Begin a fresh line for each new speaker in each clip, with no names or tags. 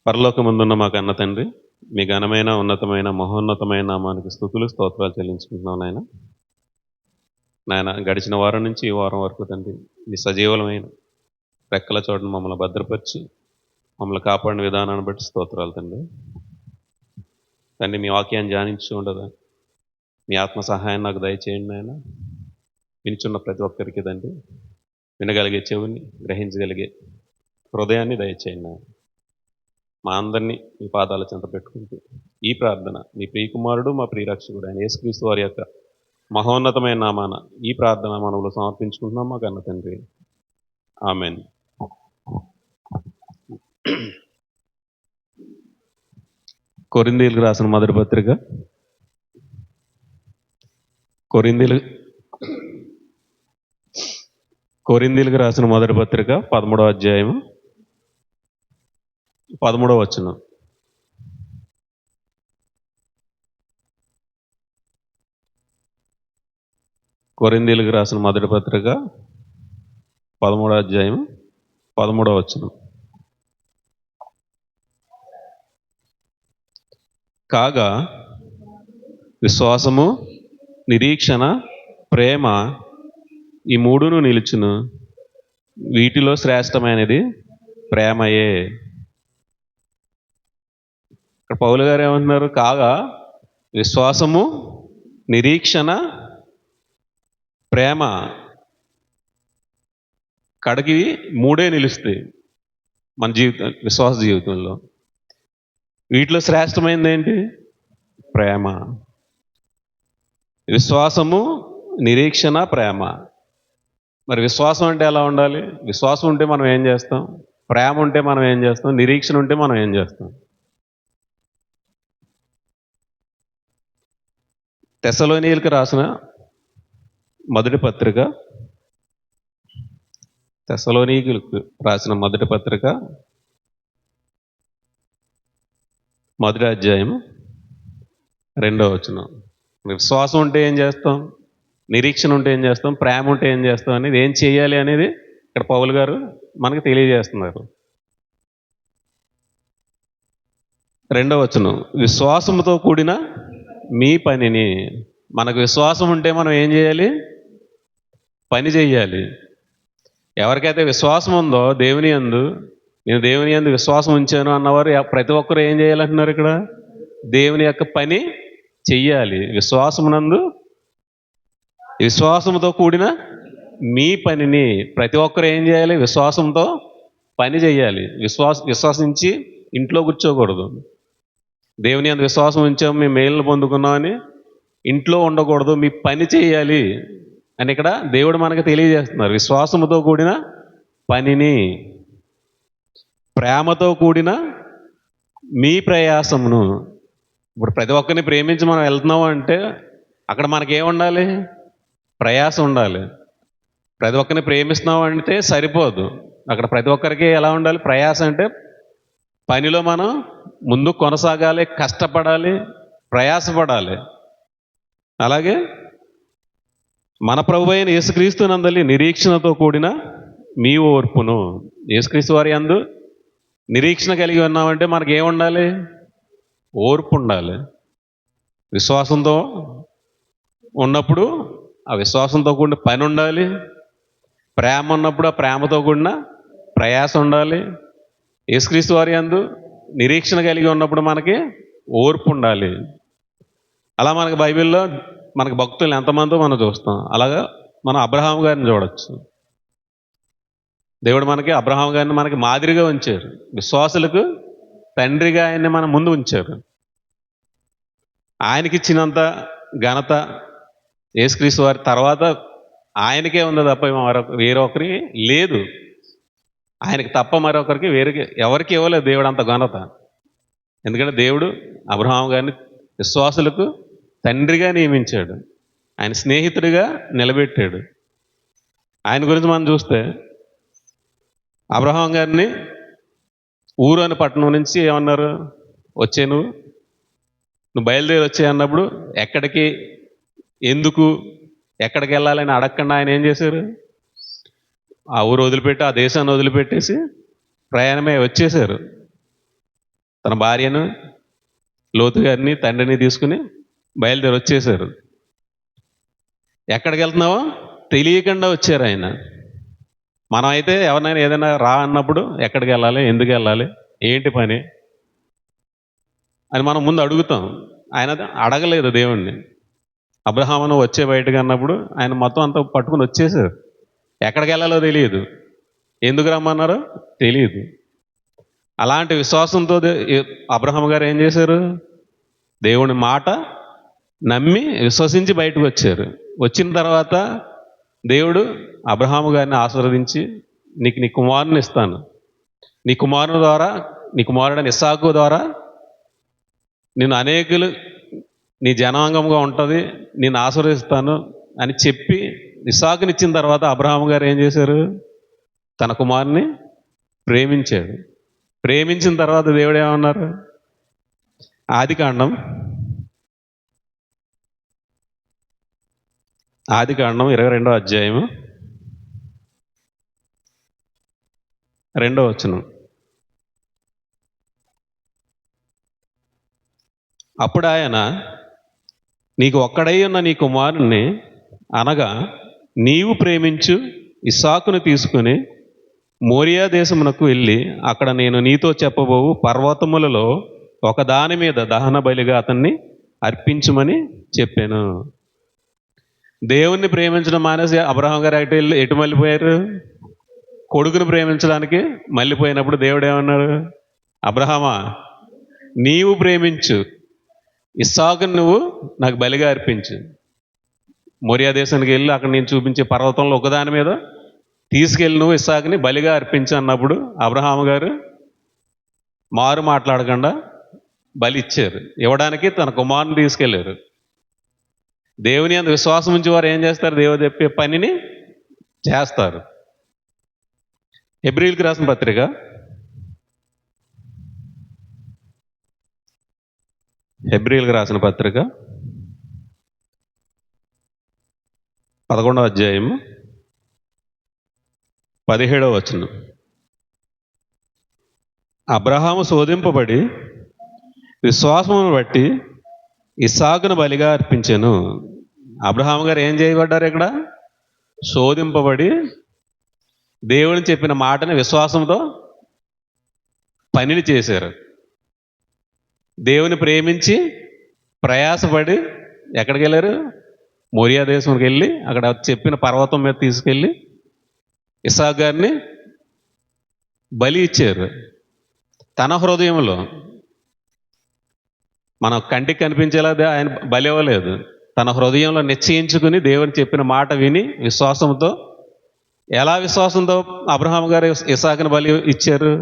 పరలోకమందున్న మా కన్న తండ్రి, మీ ఘనమైన, ఉన్నతమైన, మహోన్నతమైన నామానికి స్తుతులు, స్తోత్రాలు చెల్లించుకుంటున్నాం నాయన. నాయన గడిచిన వారం నుంచి ఈ వారం వరకు తండ్రి, మీ సజీవమైన రెక్కల చోటును మమ్మల్ని భద్రపరిచి, మమ్మల్ని కాపాడిన విధానాన్ని బట్టి స్తోత్రాలు తండ్రి. తండ్రి, మీ వాక్యాన్ని ధ్యానించి ఉండదా, మీ ఆత్మ సహాయం నాకు దయచేయండి నాయన. వినిచున్న ప్రతి ఒక్కరికి తండ్రి, వినగలిగే చెవుని, గ్రహించగలిగే హృదయాన్ని దయచేయండి నాయన. మా అందరినీ మీ పాదాల చెంత పెట్టుకుంటూ ఈ ప్రార్థన మీ ప్రియకుమారుడు, మా ప్రియరక్షకుడు ఆయన యేసుక్రీస్తు వారి యొక్క మహోన్నతమైన నామాన ఈ ప్రార్థన మనవులు సమర్పించుకుంటున్నాం మా కన్న తండ్రి. ఆమెన్. కొరింథీయులకు రాసిన మొదటి పత్రిక కొరింథీయులకు రాసిన మొదటి పత్రిక 13వ అధ్యాయం 13వ వచనం. కొరింథీయులకు రాసిన మొదటి పత్రిక 13వ అధ్యాయం 13వ వచనం. కాగా విశ్వాసము, నిరీక్షణ, ప్రేమ ఈ మూడును నిలుచును. వీటిలో శ్రేష్టమైనది ప్రేమయే. ఇక్కడ పౌలు గారు ఏమంటున్నారు? కాగా విశ్వాసము, నిరీక్షణ, ప్రేమ కడకి మూడే నిలుస్తాయి మన విశ్వాస జీవితంలో. వీటిలో శ్రేష్టమైనది ఏంటి? ప్రేమ. విశ్వాసము, నిరీక్షణ, ప్రేమ. మరి విశ్వాసం అంటే ఎలా ఉండాలి? విశ్వాసం ఉంటే మనం ఏం చేస్తాం? ప్రేమ ఉంటే మనం ఏం చేస్తాం? నిరీక్షణ ఉంటే మనం ఏం చేస్తాం? తెస్సలోనీయులకు రాసిన మొదటి పత్రిక, తెస్సలోనీయులకు రాసిన మొదటి పత్రిక మొదటి అధ్యాయం 2వ వచనం. విశ్వాసం ఉంటే ఏం చేస్తాం? నిరీక్షణ ఉంటే ఏం చేస్తాం? ప్రేమ ఉంటే ఏం చేస్తాం అనేది, ఏం చేయాలి అనేది ఇక్కడ పౌలు గారు మనకు తెలియజేస్తున్నారు. 2వ వచనం, విశ్వాసంతో కూడిన మీ పనిని. మనకు విశ్వాసం ఉంటే మనం ఏం చేయాలి? పని చేయాలి. ఎవరికైతే విశ్వాసం ఉందో దేవుని యందు, నేను దేవుని యందు విశ్వాసం ఉంచాను అన్నవారు ప్రతి ఒక్కరు ఏం చేయాలంటున్నారు ఇక్కడ? దేవుని యొక్క పని చెయ్యాలి. విశ్వాసంతో కూడిన మీ పనిని ప్రతి ఒక్కరు ఏం చేయాలి? విశ్వాసంతో పని చేయాలి. విశ్వాసించి ఇంట్లో కూర్చోకూడదు. దేవుని యందు విశ్వాసం ఉంచాము, మేము మేలును పొందుకున్నామని ఇంట్లో ఉండకూడదు. మీ పని చేయాలి అని ఇక్కడ దేవుడు మనకు తెలియజేస్తున్నారు. విశ్వాసముతో కూడిన పనిని, ప్రేమతో కూడిన మీ ప్రయాసమును. ఇప్పుడు ప్రతి ఒక్కరిని ప్రేమించి మనం వెళ్తున్నాం అంటే అక్కడ మనకేముండాలి? ప్రయాసం ఉండాలి. ప్రతి ఒక్కరిని ప్రేమిస్తున్నాం అంటే సరిపోదు. అక్కడ ప్రతి ఒక్కరికి ఎలా ఉండాలి? ప్రయాసం అంటే పనిలో మనం ముందు కొనసాగాలి, కష్టపడాలి, ప్రయాసపడాలి. అలాగే మన ప్రభువైన యేసుక్రీస్తు నందలి నిరీక్షణతో కూడిన మీ ఓర్పును. యేసుక్రీస్తు వారి యందు నిరీక్షణ కలిగి ఉన్నామంటే మనకి ఏముండాలి? ఓర్పు ఉండాలి. విశ్వాసంతో ఉన్నప్పుడు ఆ విశ్వాసంతో కూడిన పని ఉండాలి. ప్రేమ ఉన్నప్పుడు ఆ ప్రేమతో కూడిన ప్రయాస ఉండాలి. యేసుక్రీస్తు వారి యందు నిరీక్షణ కలిగి ఉన్నప్పుడు మనకి ఓర్పు ఉండాలి. అలా మనకి బైబిల్లో మనకి భక్తులు ఎంతమందో మనం చూస్తాం. అలాగా మనం అబ్రహాం గారిని చూడొచ్చు. దేవుడు మనకి అబ్రహాం గారిని మనకి మాదిరిగా ఉంచారు. విశ్వాసులకు తండ్రిగా ఆయన్ని మన ముందు ఉంచారు. ఆయనకిచ్చినంత ఘనత యేసుక్రీస్తు వారి తర్వాత ఆయనకే ఉంది తప్ప వేరొకరికి లేదు. ఆయనకి తప్ప మరొకరికి ఎవరికి ఇవ్వలేదు దేవుడు అంత ఘనత. ఎందుకంటే దేవుడు అబ్రహాం గారిని విశ్వాసులకు తండ్రిగా నియమించాడు. ఆయన స్నేహితుడిగా నిలబెట్టాడు. ఆయన గురించి మనం చూస్తే అబ్రహాం గారిని ఊరు అని పట్టణం నుంచి ఏమన్నారు? వచ్చే నువ్వు బయలుదేరి వచ్చే అన్నప్పుడు ఎక్కడికి, ఎందుకు, ఎక్కడికి వెళ్ళాలని అడగకుండా ఆయన ఏం చేశారు? ఆ ఊరు వదిలిపెట్టి, ఆ దేశాన్ని వదిలిపెట్టేసి ప్రయాణమే వచ్చేశారు. తన భార్యను, లోతు గారిని, తండ్రిని తీసుకుని బయలుదేరి వచ్చేసారు. ఎక్కడికి వెళ్తున్నావో తెలియకుండా వచ్చారు ఆయన. మనం అయితే ఎవరినైనా ఏదైనా రా అన్నప్పుడు ఎక్కడికి వెళ్ళాలి, ఎందుకు వెళ్ళాలి, ఏంటి పని అని మనం ముందు అడుగుతాం. ఆయన అడగలేదు దేవుణ్ణి. అబ్రహామును వచ్చే బయటకు అన్నప్పుడు ఆయన మొత్తం అంతా పట్టుకుని వచ్చేసారు. ఎక్కడికి వెళ్ళాలో తెలియదు, ఎందుకు రమ్మన్నారో తెలియదు. అలాంటి విశ్వాసంతో అబ్రహాం గారు ఏం చేశారు? దేవుని మాట నమ్మి విశ్వసించి బయటకు వచ్చారు. వచ్చిన తర్వాత దేవుడు అబ్రహాము గారిని ఆశీర్వదించి, నీకు నీ కుమారుని ఇస్తాను, నీ కుమారుని ద్వారా, నీ కుమారుడైన ఇస్సాకు ద్వారా నేను అనేకులు నీ జనాంగంగా ఉంటుంది, నేను ఆశీర్వదిస్తాను అని చెప్పి ఇస్సాకుని ఇచ్చిన తర్వాత అబ్రహాము గారు ఏం చేశారు? తన కుమారుని ప్రేమించాడు. ప్రేమించిన తర్వాత దేవుడు ఏమన్నారు? ఆదికాండం 22వ అధ్యాయము 2వ వచనం. అప్పుడు ఆయన, నీకు ఒక్కడై ఉన్న నీ కుమారుణ్ణి, అనగా నీవు ప్రేమించు ఇస్సాకును తీసుకుని మోరియా దేశమునకు వెళ్ళి అక్కడ నేను నీతో చెప్పబోవు పర్వతములలో ఒకదాని మీద దహన బలిగా అతన్ని అర్పించమని చెప్పాను. దేవుణ్ణి ప్రేమించడం మానేసి అబ్రహాం గారు ఎటు మళ్ళీపోయారు? కొడుకుని ప్రేమించడానికి మళ్ళీపోయినప్పుడు దేవుడు ఏమన్నాడు? అబ్రహామా, నీవు ప్రేమించు ఇస్సాకుని నువ్వు నాకు బలిగా అర్పించు. మోరియా దేశానికి వెళ్ళి అక్కడ నేను చూపించే పర్వతంలో ఒకదాని మీద తీసుకెళ్ళి నువ్వు ఇస్సాకుని బలిగా అర్పించు అన్నప్పుడు అబ్రహాము గారు మారు మాట్లాడకుండా బలి ఇచ్చారు. ఇవ్వడానికి తన కుమారుని తీసుకెళ్ళారు. దేవుని అందు విశ్వాసం ఉంచి వారు ఏం చేస్తారు? దేవుడు చెప్పే పనిని చేస్తారు. హెబ్రీయులకు రాసిన పత్రిక 11వ అధ్యాయము 17వ వచనం. అబ్రహాము శోధింపబడి విశ్వాసమును బట్టి ఇస్సాకును బలిగా అర్పించెను. అబ్రహాము గారు ఏం చేయబడ్డారు? ఇక్కడ శోధింపబడి దేవుని చెప్పిన మాటని విశ్వాసంతో పనిని చేశారు. దేవుని ప్రేమించి ప్రయాసపడి ఎక్కడికి వెళ్ళారు? మోరియా దేశంకి వెళ్ళి అక్కడ చెప్పిన పర్వతం మీద తీసుకెళ్ళి ఇస్సాకు గారిని బలి ఇచ్చారు. తన హృదయంలో, మన కంటికి కనిపించేలా ఆయన బలి ఇవ్వలేదు. తన హృదయంలో నిశ్చయించుకుని దేవుని చెప్పిన మాట విని విశ్వాసంతో, ఎలా విశ్వాసంతో అబ్రహాం గారు ఇస్సాకుని బలి ఇచ్చారు?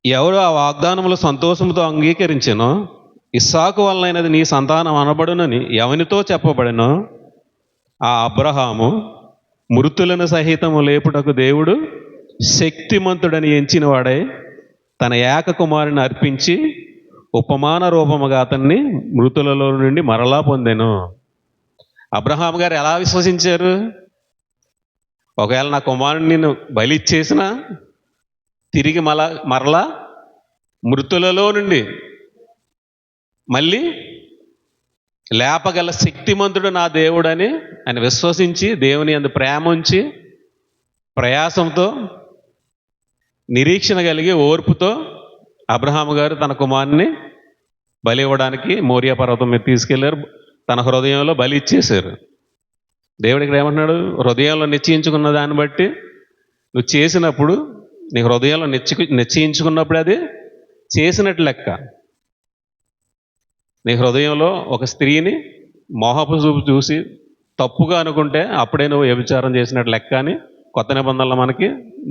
ఎవరు ఆ వాగ్దానములు సంతోషంతో అంగీకరించెనో, ఇస్సాకు వలనైనది నీ సంతానం అనబడునని ఎవనితో చెప్పబడినో ఆ అబ్రహాము మృతులను సహితము లేపుటకు దేవుడు శక్తిమంతుడని ఎంచిన వాడై తన ఏక కుమారుని అర్పించి ఉపమాన రూపముగా అతన్ని మృతులలో నుండి మరలా పొందెను. అబ్రహాం గారు ఎలా విశ్వసించారు? ఒకవేళ నా కుమారుని నేను బలి ఇచ్చేసినా తిరిగి మరలా మృతులలో నుండి మళ్ళీ లేపగల శక్తిమంతుడు నా దేవుడని ఆయన విశ్వసించి దేవుని యందు ప్రేమ ఉంచి ప్రయాసంతో నిరీక్షణ కలిగి ఓర్పుతో అబ్రహాము గారు తన కుమారుని బలి ఇవ్వడానికి మోరియా పర్వతం మీద తీసుకెళ్లారు. తన హృదయంలో బలి ఇచ్చేశారు. దేవుడు ఇక్కడ ఏమంటున్నాడు? హృదయంలో నిశ్చయించుకున్న దాన్ని బట్టి నువ్వు చేసినప్పుడు, నీ హృదయంలో నిశ్చయించుకున్నప్పుడు అది చేసినట్టు లెక్క. నీ హృదయంలో ఒక స్త్రీని మోహపు చూపు చూసి తప్పుగా అనుకుంటే అప్పుడే నువ్వు వ్యభిచారం చేసినట్టు లెక్క అని కొత్త నిబంధనలు మనకి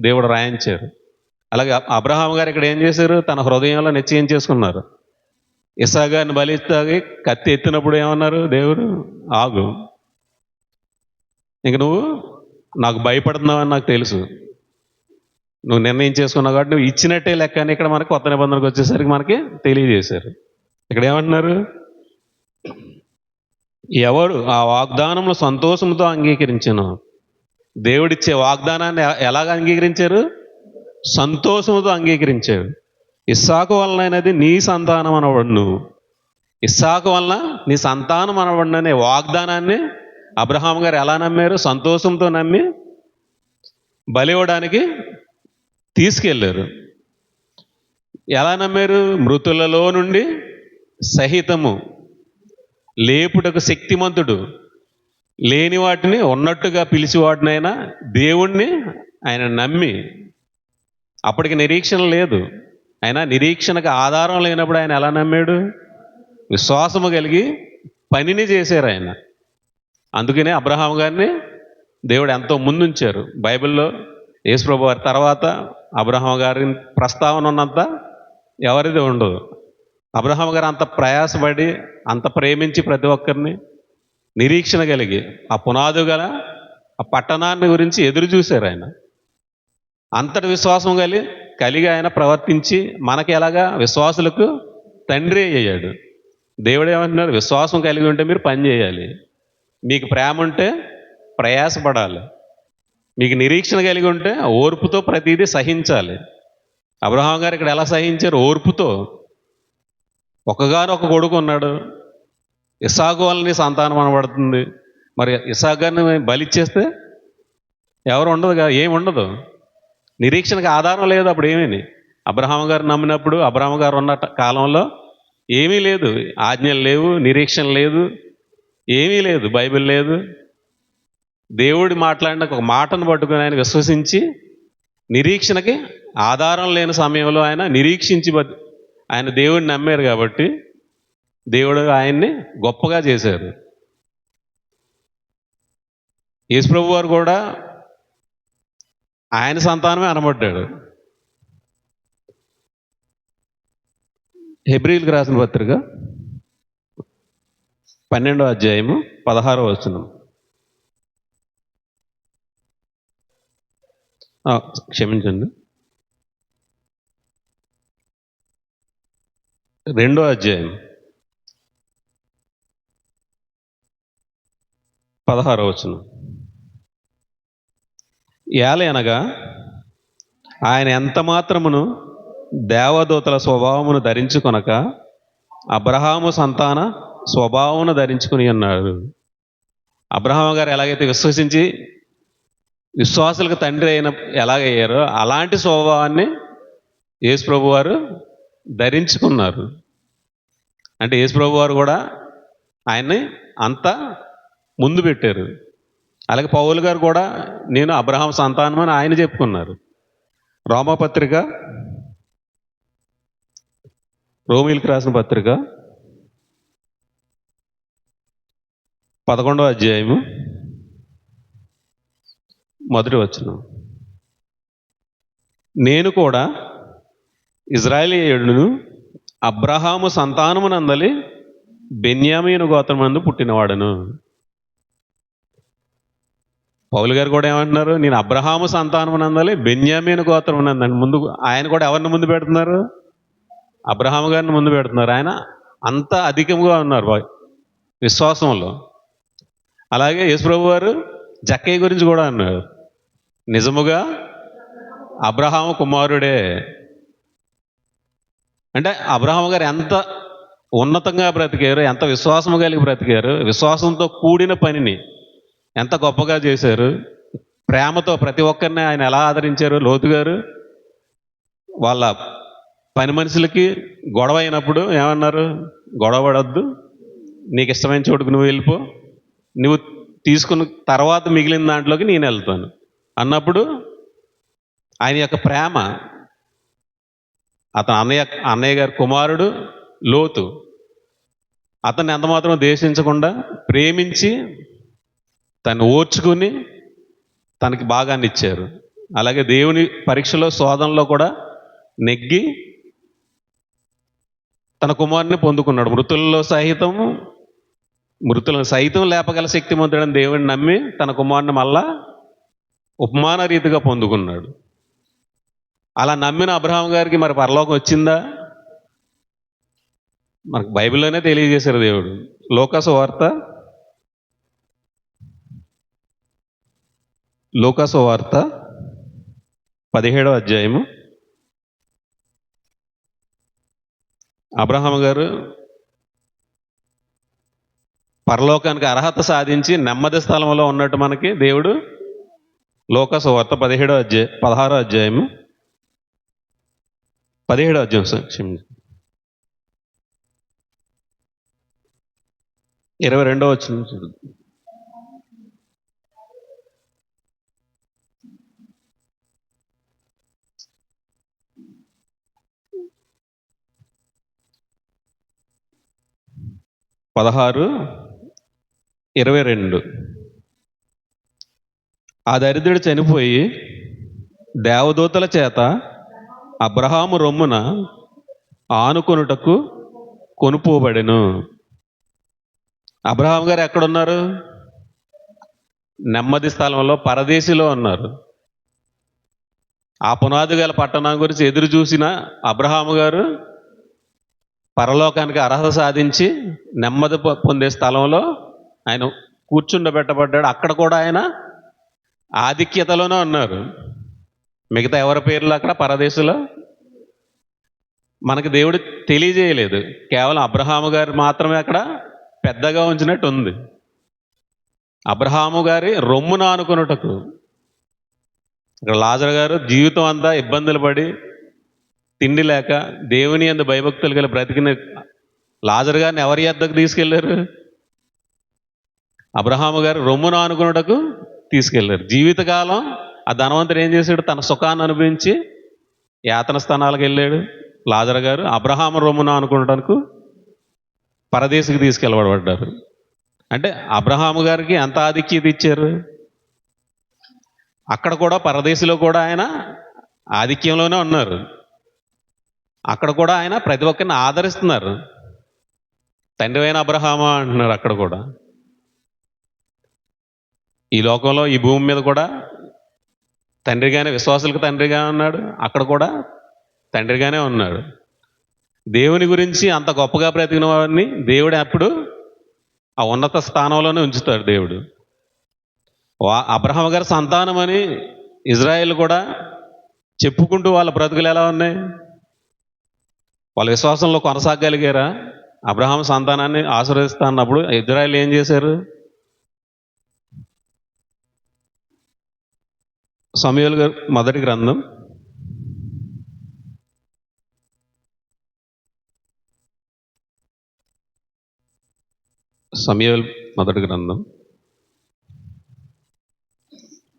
దేవుడు రాయించారు. అలాగే అబ్రహాం గారు ఇక్కడ ఏం చేశారు? తన హృదయంలో నిశ్చయం చేసుకున్నారు. ఇస్సాకు గారిని బలి ఇస్తాగి కత్తి ఎత్తినప్పుడు ఏమన్నారు? దేవుడు, ఆగు, ఇంక నువ్వు నాకు భయపడుతున్నావని నాకు తెలుసు, నువ్వు నిర్ణయం చేసుకున్నావు కాబట్టి నువ్వు ఇచ్చినట్టే లెక్క అని ఇక్కడ మనకి కొత్త నిబంధనకు వచ్చేసరికి మనకి తెలియజేశారు. ఇక్కడ ఏమంటున్నారు? ఎవరు ఆ వాగ్దానంలో సంతోషంతో అంగీకరించాను. దేవుడిచ్చే వాగ్దానాన్ని ఎలాగ అంగీకరించారు? సంతోషముతో అంగీకరించాడు. ఇస్సాకు వలనైనది నీ సంతానం అనబడును. ఇస్సాకు వలన నీ సంతానం అనబడును అనే వాగ్దానాన్ని అబ్రహాం గారు ఎలా నమ్మారు? సంతోషంతో నమ్మి బలి ఇవ్వడానికి తీసుకెళ్ళారు. ఎలా నమ్మారు? మృతులలో నుండి సహితము లేపుటకు శక్తిమంతుడు, లేని వాటిని ఉన్నట్టుగా పిలిచివాడినైనా దేవుణ్ణి ఆయన నమ్మి, అప్పటికి నిరీక్షణ లేదు, ఆయన నిరీక్షణకు ఆధారం లేనప్పుడు ఆయన ఎలా నమ్మాడు? విశ్వాసము కలిగి పనిని చేశారు ఆయన. అందుకనే అబ్రహాం గారిని దేవుడు ఎంతో ముందుంచారు. బైబిల్లో యేసుప్రభు వారి తర్వాత అబ్రహాం గారి ప్రస్తావన ఉన్నంత ఎవరిది ఉండదు. అబ్రహాం గారు అంత ప్రయాసపడి, అంత ప్రేమించి ప్రతి ఒక్కరిని నిరీక్షణ కలిగి ఆ పునాదు గల ఆ పట్టణాన్ని గురించి ఎదురు చూశారు ఆయన. అంతటి విశ్వాసం కలిగి ఆయన ప్రవర్తించి మనకి ఎలాగా విశ్వాసులకు తండ్రి అయ్యాడు. దేవుడు ఏమంటున్నారు? విశ్వాసం కలిగి ఉంటే మీరు పని చేయాలి, మీకు ప్రేమ ఉంటే ప్రయాసపడాలి, మీకు నిరీక్షణ కలిగి ఉంటే ఓర్పుతో ప్రతిదీ సహించాలి. అబ్రహాం గారు ఇక్కడ ఎలా సహించారు? ఓర్పుతో. ఒక్కగానొక్క కొడుకు ఉన్నాడు, ఇస్సాకు వలన సంతానం అనబడుతుంది. మరి ఇస్సాకు గారిని బలిచ్చేస్తే ఎవరు ఉండదు కదా, ఏమి ఉండదు, నిరీక్షణకు ఆధారం లేదు. అప్పుడు ఏమీ అబ్రహాం గారు నమ్మినప్పుడు, అబ్రహాం గారు ఉన్న కాలంలో ఏమీ లేదు, ఆజ్ఞలు లేవు, నిరీక్షణ లేదు, ఏమీ లేదు, బైబిల్ లేదు. దేవుడు మాట్లాడిన ఒక మాటను పట్టుకుని ఆయన విశ్వసించి, నిరీక్షణకి ఆధారం లేని సమయంలో ఆయన నిరీక్షించి ఆయన దేవుడిని నమ్మారు కాబట్టి దేవుడు ఆయన్ని గొప్పగా చేశారు. యేసుప్రభు వారు కూడా ఆయన సంతానమే అనబడ్డాడు. హెబ్రీయులకు రాసిన పత్రిక 12వ అధ్యాయము 16వ వచనం. క్షమించండి, 2వ అధ్యాయం 16వ వచనం. ఏలయనగా ఆయన ఎంత మాత్రమును దేవదూతల స్వభావమును ధరించుకొనక అబ్రహాము సంతాన స్వభావమును ధరించుకుని ఉన్నాడు. అబ్రహాము గారు ఎలాగైతే విశ్వసించి విశ్వాసులకు తండ్రి అయిన ఎలాగయ్యారో అలాంటి స్వభావాన్ని యేసుప్రభు వారు ధరించుకున్నారు. అంటే యేసుప్రభు వారు కూడా ఆయన్ని అంత ముందు పెట్టారు. అలాగే పౌలు గారు కూడా నేను అబ్రహాం సంతానం అని ఆయన చెప్పుకున్నారు. రోమపత్రిక, రోమీయులకు రాసిన పత్రిక 11వ అధ్యాయము 1వ వచనం. నేను కూడా ఇజ్రాయేలీయుడును, అబ్రహాము సంతానమునందలి బెన్యామీను గోత్రమందు పుట్టినవాడను. పౌలు గారు కూడా ఏమంటున్నారు? నేను అబ్రహాము సంతానమునందలి బెన్యామీను గోత్రమునందని. ముందు ఆయన కూడా ఎవరిని ముందు పెడుతున్నారు? అబ్రహాము గారిని ముందు పెడుతున్నారు. ఆయన అంత అధికంగా ఉన్నారు విశ్వాసంలో. అలాగే యేసుప్రభు వారు జక్కయ్య గురించి కూడా అన్నారు, నిజముగా అబ్రహాము కుమారుడే. అంటే అబ్రహాము గారు ఎంత ఉన్నతంగా బ్రతికారు, ఎంత విశ్వాసము కలిగి బ్రతికారు, విశ్వాసంతో కూడిన పనిని ఎంత గొప్పగా చేశారు, ప్రేమతో ప్రతి ఒక్కరిని ఆయన ఎలా ఆదరించారు. లోతు గారు వాళ్ళ పని మనుషులకి గొడవ అయినప్పుడు ఏమన్నారు? గొడవ పడొద్దు, నీకు ఇష్టమైన చోటుకు నువ్వు వెళ్ళిపో, నువ్వు తీసుకున్న తర్వాత మిగిలిన దాంట్లోకి నేను వెళ్తాను అన్నప్పుడు ఆయన యొక్క ప్రేమ, అతను అన్నయ్య గారి కుమారుడు లోతు, అతన్ని ఎంతమాత్రం ద్వేషించకుండా ప్రేమించి తను ఓర్చుకుని తనకి భాగాన్ని ఇచ్చారు. అలాగే దేవుని పరీక్షలో, శోధనలో కూడా నెగ్గి తన కుమారుని పొందుకున్నాడు. మృతులను సైతం లేపగల శక్తిమంతుడని దేవుడిని నమ్మి తన కుమారుని మళ్ళా ఉపమాన రీతిగా పొందుకున్నాడు. అలా నమ్మిన అబ్రహాం గారికి మరి పరలోకం వచ్చిందా? మనకు బైబిల్లోనే తెలియజేశారు దేవుడు. లూకాసు వార్త 17వ అధ్యాయము. అబ్రహాము గారు పరలోకానికి అర్హత సాధించి నెమ్మది స్థలంలో ఉన్నట్టు మనకి దేవుడు లోక సువార్త 16వ అధ్యాయము 17వ అధ్యాయం సార్ క్షమించండి 22వ వచనం చూద్దాం. పదహారు 22. ఆ దరిద్రుడు చనిపోయి దేవదూతల చేత అబ్రహాము రొమ్మున ఆనుకొనుటకు కొనుపోబడెను. అబ్రహాం గారు ఎక్కడున్నారు? నెమ్మది స్థలంలో, పరదేశిలో ఉన్నారు. ఆ పునాది గల పట్టణం గురించి ఎదురు చూసిన అబ్రహాము గారు పరలోకానికి అర్హత సాధించి నెమ్మది పొందే స్థలంలో ఆయన కూర్చుండబెట్టబడ్డాడు. అక్కడ కూడా ఆయన ఆధిక్యతలోనే ఉన్నారు. మిగతా ఎవరి పేర్లు అక్కడ పరదేశంలో మనకి దేవుడు తెలియజేయలేదు. కేవలం అబ్రహాము గారు మాత్రమే అక్కడ పెద్దగా ఉంచినట్టు ఉంది. అబ్రహాము గారి రొమ్మున ఆనుకొనుటకు. ఇక్కడ లాజరు గారు జీవితం అంతా ఇబ్బందులు పడి తిండి లేక దేవుని యందు భయభక్తులు గల బ్రతికిన లాజరు గారిని ఎవరి యొద్దకు తీసుకెళ్లారు? అబ్రహాము గారు రొమ్మున ఆనుకొనుటకు తీసుకెళ్లారు. జీవితకాలం ఆ ధనవంతుడు ఏం చేశాడు? తన సుఖాన్ని అనుభవించి యాతన స్థానాలకు వెళ్ళాడు. లాజరు గారు అబ్రహాము రొమ్మున ఆనుకొనుటకు పరదేశికి తీసుకెళ్ళబడ్డారు. అంటే అబ్రహాము గారికి ఎంత ఆధిక్యత ఇచ్చారు? అక్కడ కూడా పరదేశిలో కూడా ఆయన ఆధిక్యంలోనే ఉన్నారు. అక్కడ కూడా ఆయన ప్రతి ఒక్కరిని ఆదరిస్తున్నారు. తండ్రి అయిన అబ్రహామా అంటున్నారు అక్కడ కూడా. ఈ లోకంలో, ఈ భూమి మీద కూడా తండ్రిగానే, విశ్వాసులకు తండ్రిగా ఉన్నాడు. అక్కడ కూడా తండ్రిగానే ఉన్నాడు. దేవుని గురించి అంత గొప్పగా బ్రతికిన వారిని దేవుడు అప్పుడు ఆ ఉన్నత స్థానంలోనే ఉంచుతాడు దేవుడు. అబ్రహాం గారి సంతానం అని ఇజ్రాయేల్ కూడా చెప్పుకుంటూ వాళ్ళ బ్రతుకులు ఎలా ఉన్నాయి? వాళ్ళ విశ్వాసంలో కొనసాగలిగారా? అబ్రహాం సంతానాన్ని ఆశీర్వదిస్తా అన్నప్పుడు ఇజ్రాయేల్ ఏం చేశారు? సమూయేలు గారు మొదటి గ్రంథం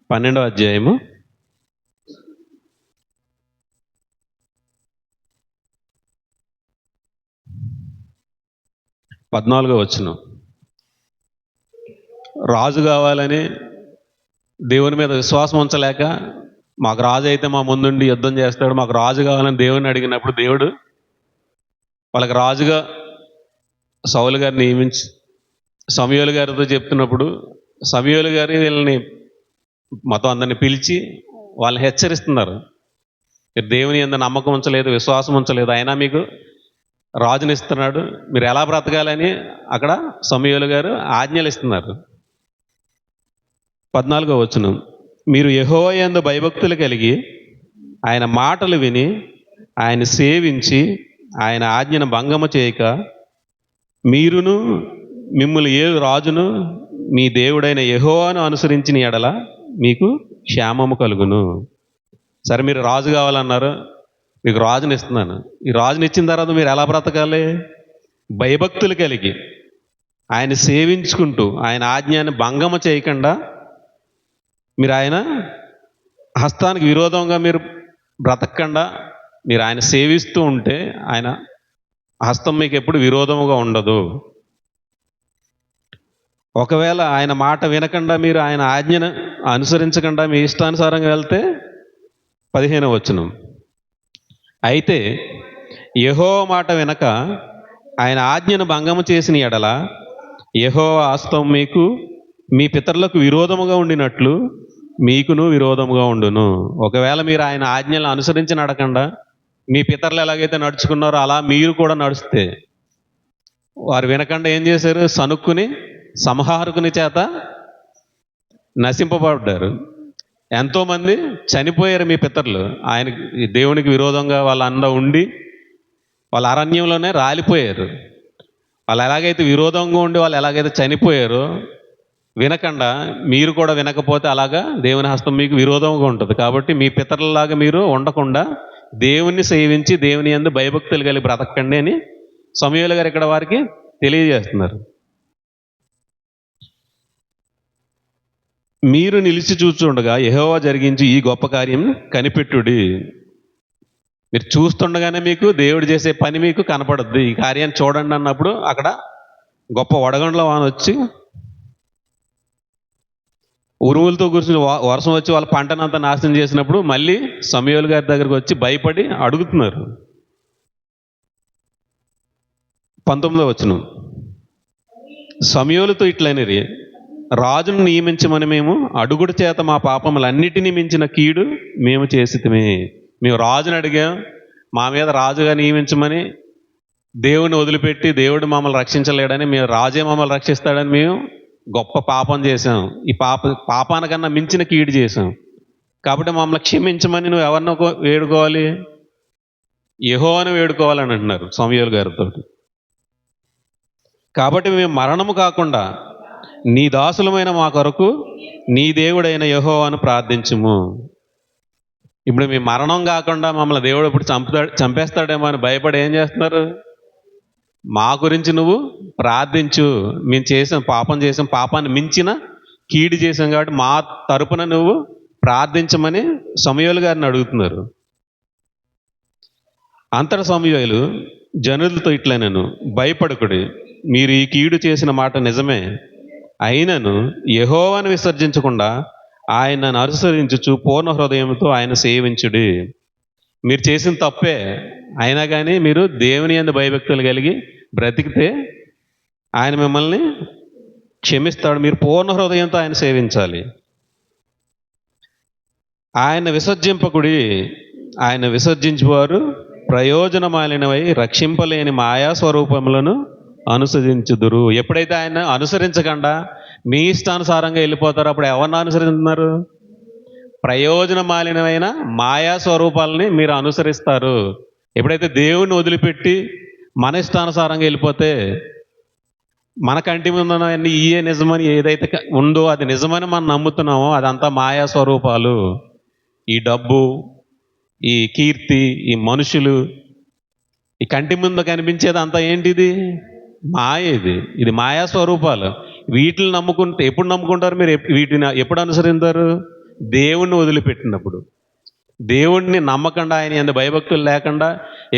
12వ అధ్యాయము 14వ వచనం. రాజు కావాలని దేవుని మీద విశ్వాసం ఉంచలేక, మాకు రాజు అయితే మా ముందుండి యుద్ధం చేస్తాడు, మాకు రాజు కావాలని దేవుని అడిగినప్పుడు దేవుడు వాళ్ళకి రాజుగా సౌలు గారిని నియమించి సమూయేలు గారితో చెప్తున్నప్పుడు సమూయేలు గారు వీళ్ళని మొత్తం అందరిని పిలిచి వాళ్ళని హెచ్చరిస్తున్నారు. మీరు దేవుని యందు నమ్మకం ఉంచలేదు, విశ్వాసం ఉంచలేదు, అయినా మీకు రాజుని ఇస్తున్నాడు, మీరు ఎలా బ్రతకాలని అక్కడ సమూయేలు గారు ఆజ్ఞలు ఇస్తున్నారు. 14వ వచనం. మీరు యెహోవా యందు భయభక్తులు కలిగి ఆయన మాటలు విని ఆయన సేవించి ఆయన ఆజ్ఞను భంగము చేయక మీరును మిమ్మల్ని ఏ రాజును మీ దేవుడైన యెహోవాను అనుసరించిన ఎడల మీకు క్షేమము కలుగును. సరే, మీరు రాజు కావాలన్నారు, మీకు రాజుని ఇస్తున్నాను. ఈ రాజుని ఇచ్చిన తర్వాత మీరు ఎలా బ్రతకాలి? భయభక్తులు కలిగి ఆయన సేవించుకుంటూ ఆయన ఆజ్ఞాన్ని భంగము చేయకుండా మీరు ఆయన హస్తానికి విరోధంగా మీరు బ్రతకకుండా మీరు ఆయన సేవిస్తూ ఉంటే ఆయన హస్తం మీకు ఎప్పుడు విరోధముగా ఉండదు. ఒకవేళ ఆయన మాట వినకుండా మీరు ఆయన ఆజ్ఞను అనుసరించకుండా మీ ఇష్టానుసారంగా వెళ్తే 15వ వచనం. అయితే యెహోవా మాట వినక ఆయన ఆజ్ఞను భంగము చేసిన ఎడల యెహోవా హస్తం మీకు మీ పితరులకు విరోధముగా ఉండినట్లు మీకును విరోధముగా ఉండును. ఒకవేళ మీరు ఆయన ఆజ్ఞలను అనుసరించి నడకుండా మీ పితరులు ఎలాగైతే నడుచుకున్నారో అలా మీరు కూడా నడిస్తే, వారు వినకుండా ఏం చేశారు? సనుక్కుని సంహారకుని చేత నశింపబడ్డారు. ఎంతోమంది చనిపోయారు మీ పితరులు. దేవునికి విరోధంగా వాళ్ళ అండ ఉండి వాళ్ళ అరణ్యంలోనే రాలిపోయారు. వాళ్ళు ఎలాగైతే విరోధంగా ఉండి వాళ్ళు ఎలాగైతే చనిపోయారో వినకుండా మీరు కూడా వినకపోతే అలాగా దేవుని హస్తం మీకు విరోధంగా ఉంటుంది. కాబట్టి మీ పితరులలాగా మీరు ఉండకుండా దేవుణ్ణి సేవించి దేవుని యందు భయభక్తులు కలిగి బ్రతకండి అని సమూయేలు గారు ఇక్కడ వారికి తెలియజేస్తున్నారు. మీరు నిలిచి చూస్తుండగా యెహోవా జరిగించి ఈ గొప్ప కార్యం కనిపెట్టుడి. మీరు చూస్తుండగానే మీకు దేవుడు చేసే పని మీకు కనపడద్దు. ఈ కార్యాన్ని చూడండి అన్నప్పుడు అక్కడ గొప్ప వడగండ్ల వాన వచ్చి ఉరుములతో కూర్చుని వర్షం వచ్చి వాళ్ళ పంటనంతా నాశనం చేసినప్పుడు మళ్ళీ సమూయేలు గారి దగ్గరకు వచ్చి భయపడి అడుగుతున్నారు. 19వ వచనం, సమూయేలుతో ఇట్లనిరి, రాజును నియమించమని మేము అడుగుడు చేత మా పాపములన్నిటినీ మించిన కీడు మేము చేసితిమి. మేము రాజుని అడిగాం, మా మీద రాజుగా నియమించమని. దేవుని వదిలిపెట్టి దేవుడు మమ్మల్ని రక్షించలేడని, మేము రాజే మమ్మల్ని రక్షిస్తాడని మేము గొప్ప పాపం చేశాం. ఈ పాపానికన్నా మించిన కీడు చేశాం. కాబట్టి మమ్మల్ని క్షమించమని నువ్వు ఎవరినో వేడుకోవాలి? యెహోవాను వేడుకోవాలని అంటున్నారు సమూయేలు గారితో. కాబట్టి మేము మరణము కాకుండా నీ దాసులమైన మా కొరకు నీ దేవుడైన యెహోవాను ప్రార్థించుము. ఇప్పుడు మీ మరణం కాకుండా మమ్మల్ని దేవుడు ఇప్పుడు చంపేస్తాడేమో అని భయపడి ఏం చేస్తున్నారు? మా గురించి నువ్వు ప్రార్థించు. మేము చేసాం పాపాన్ని మించిన కీడు చేసాం కాబట్టి మా తరపున నువ్వు ప్రార్థించమని సమూయేలు గారిని అడుగుతున్నారు. అంతటా సమూయేలు జనులతో ఇట్లనెను, భయపడకుడి, మీరు ఈ కీడు చేసిన మాట నిజమే, అయినను యెహోవాను విసర్జించకుండా ఆయనను అనుసరించుచు పూర్ణ హృదయంతో ఆయన సేవించుడి. మీరు చేసిన తప్పే, అయినా కానీ మీరు దేవుని యందు భయభక్తులు కలిగి బ్రతికితే ఆయన మిమ్మల్ని క్షమిస్తాడు. మీరు పూర్ణ హృదయంతో ఆయన సేవించాలి. ఆయన విసర్జింపకుడి, ఆయన విసర్జించువారు ప్రయోజనమాలినవై రక్షింపలేని మాయా స్వరూపములను అనుసరించుదురు. ఎప్పుడైతే ఆయన అనుసరించకుండా మీ ఇష్టానుసారంగా వెళ్ళిపోతారో అప్పుడు ఎవరిని అనుసరిస్తున్నారు? ప్రయోజనమాలినమైన మాయా స్వరూపాలని మీరు అనుసరిస్తారు. ఎప్పుడైతే దేవుణ్ణి వదిలిపెట్టి మన ఇష్టానుసారంగా వెళ్ళిపోతే మన కంటి ముందు అన్ని ఇయే నిజమని ఏదైతే ఉందో అది నిజమని మనం నమ్ముతున్నామో అదంతా మాయా స్వరూపాలు. ఈ డబ్బు, ఈ కీర్తి, ఈ మనుషులు, ఈ కంటి ముందు కనిపించేది అంతా ఏంటిది? మాయ. ఇది మాయా స్వరూపాలు. వీటిని నమ్ముకుంటే ఎప్పుడు నమ్ముకుంటారు మీరు? వీటిని ఎప్పుడు అనుసరిస్తారు? దేవుణ్ణి వదిలిపెట్టినప్పుడు. దేవుణ్ణి నమ్మకుండా ఆయన యందు భయభక్తులు లేకుండా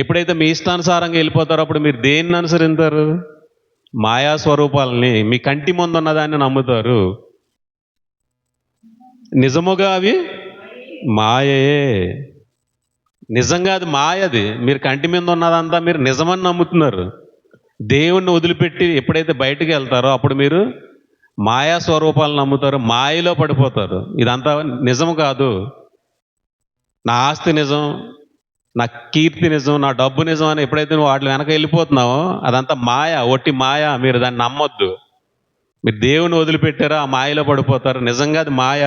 ఎప్పుడైతే మీ ఇష్టానుసారంగా వెళ్ళిపోతారో అప్పుడు మీరు దేన్ని అనుసరిస్తారు? మాయా స్వరూపాలని, మీ కంటి ముందు ఉన్నదాన్ని నమ్ముతారు. నిజముగా అవి మాయే. నిజంగా అది మాయది. మీరు కంటి మీద ఉన్నదంతా మీరు నిజమని నమ్ముతున్నారు. దేవుణ్ణి వదిలిపెట్టి ఎప్పుడైతే బయటికి వెళ్తారో అప్పుడు మీరు మాయా స్వరూపాలను నమ్ముతారు, మాయలో పడిపోతారు. ఇదంతా నిజం కాదు. నా ఆస్తి నిజం, నా కీర్తి నిజం, నా డబ్బు నిజం అని ఎప్పుడైతే నువ్వు వాటి వెనక వెళ్ళిపోతున్నావో అదంతా మాయ, ఒట్టి మాయ. మీరు దాన్ని నమ్మొద్దు. మీరు దేవుని వదిలిపెట్టారో ఆ మాయలో పడిపోతారు. నిజంగా అది మాయ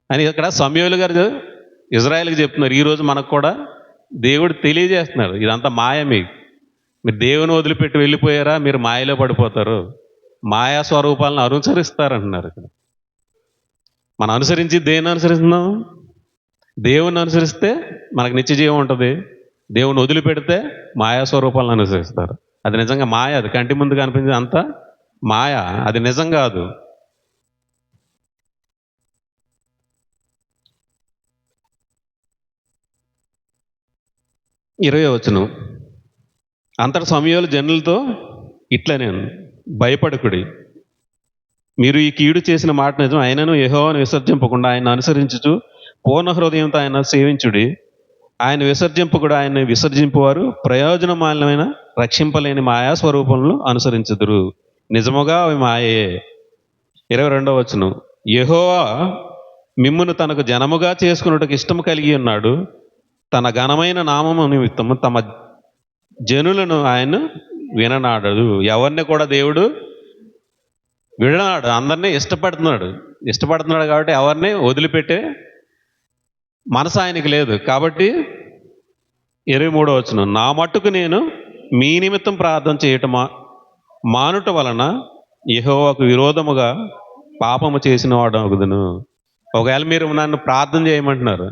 అని ఇక్కడ సమూయేలు గారు ఇజ్రాయేల్కి చెప్తున్నారు. ఈరోజు మనకు కూడా దేవుడు తెలియజేస్తున్నారు, ఇదంతా మాయ. మీరు దేవుని వదిలిపెట్టి వెళ్ళిపోయారా మీరు మాయలో పడిపోతారు, మాయా స్వరూపాలను అనుసరిస్తారంటున్నారు. ఇక్కడ మనం అనుసరించి దేన్ని అనుసరిస్తున్నాం? దేవుని అనుసరిస్తే మనకు నిత్య జీవం ఉంటుంది. దేవుని వదిలిపెడితే మాయా స్వరూపాలను అనుసరిస్తారు. అది నిజంగా మాయ. అది కంటి ముందు కనిపించేది అంతా మాయ, అది నిజం కాదు. ఇరవై వచనం, అంతటా సమూయేలు జనులతో ఇట్లనే, భయపడకుడి, మీరు ఈ కీడు చేసిన మాట నిజం, ఆయనను యెహోవాను విసర్జింపకుండా ఆయన అనుసరించుచు పూర్ణ హృదయంతో ఆయన సేవించుడి. ఆయన విసర్జింపకుడు, ఆయన విసర్జింపువారు ప్రయోజనమాలమైన రక్షింపలేని మాయా స్వరూపములను అనుసరించుదురు. నిజముగా అవి మాయే. 22వ వచనం, యెహోవా మిమ్మును తనకు జనముగా చేసుకున్నట్టుకు ఇష్టము కలిగి ఉన్నాడు. తన ఘనమైన నామము నిమిత్తము తమ జనులను ఆయన విననాడడు. ఎవరిని కూడా దేవుడు విడనాడు, అందరినీ ఇష్టపడుతున్నాడు కాబట్టి ఎవరిని వదిలిపెట్టే మనసు ఆయనకి లేదు. కాబట్టి 23వ వచనం, నా మట్టుకు నేను మీ నిమిత్తం ప్రార్థన చేయటమా మానుట వలన యెహోవాకు విరోధముగా పాపము చేసిన వాడగుదును. ఒకవేళ మీరు నన్ను ప్రార్థన చేయమంటున్నారు,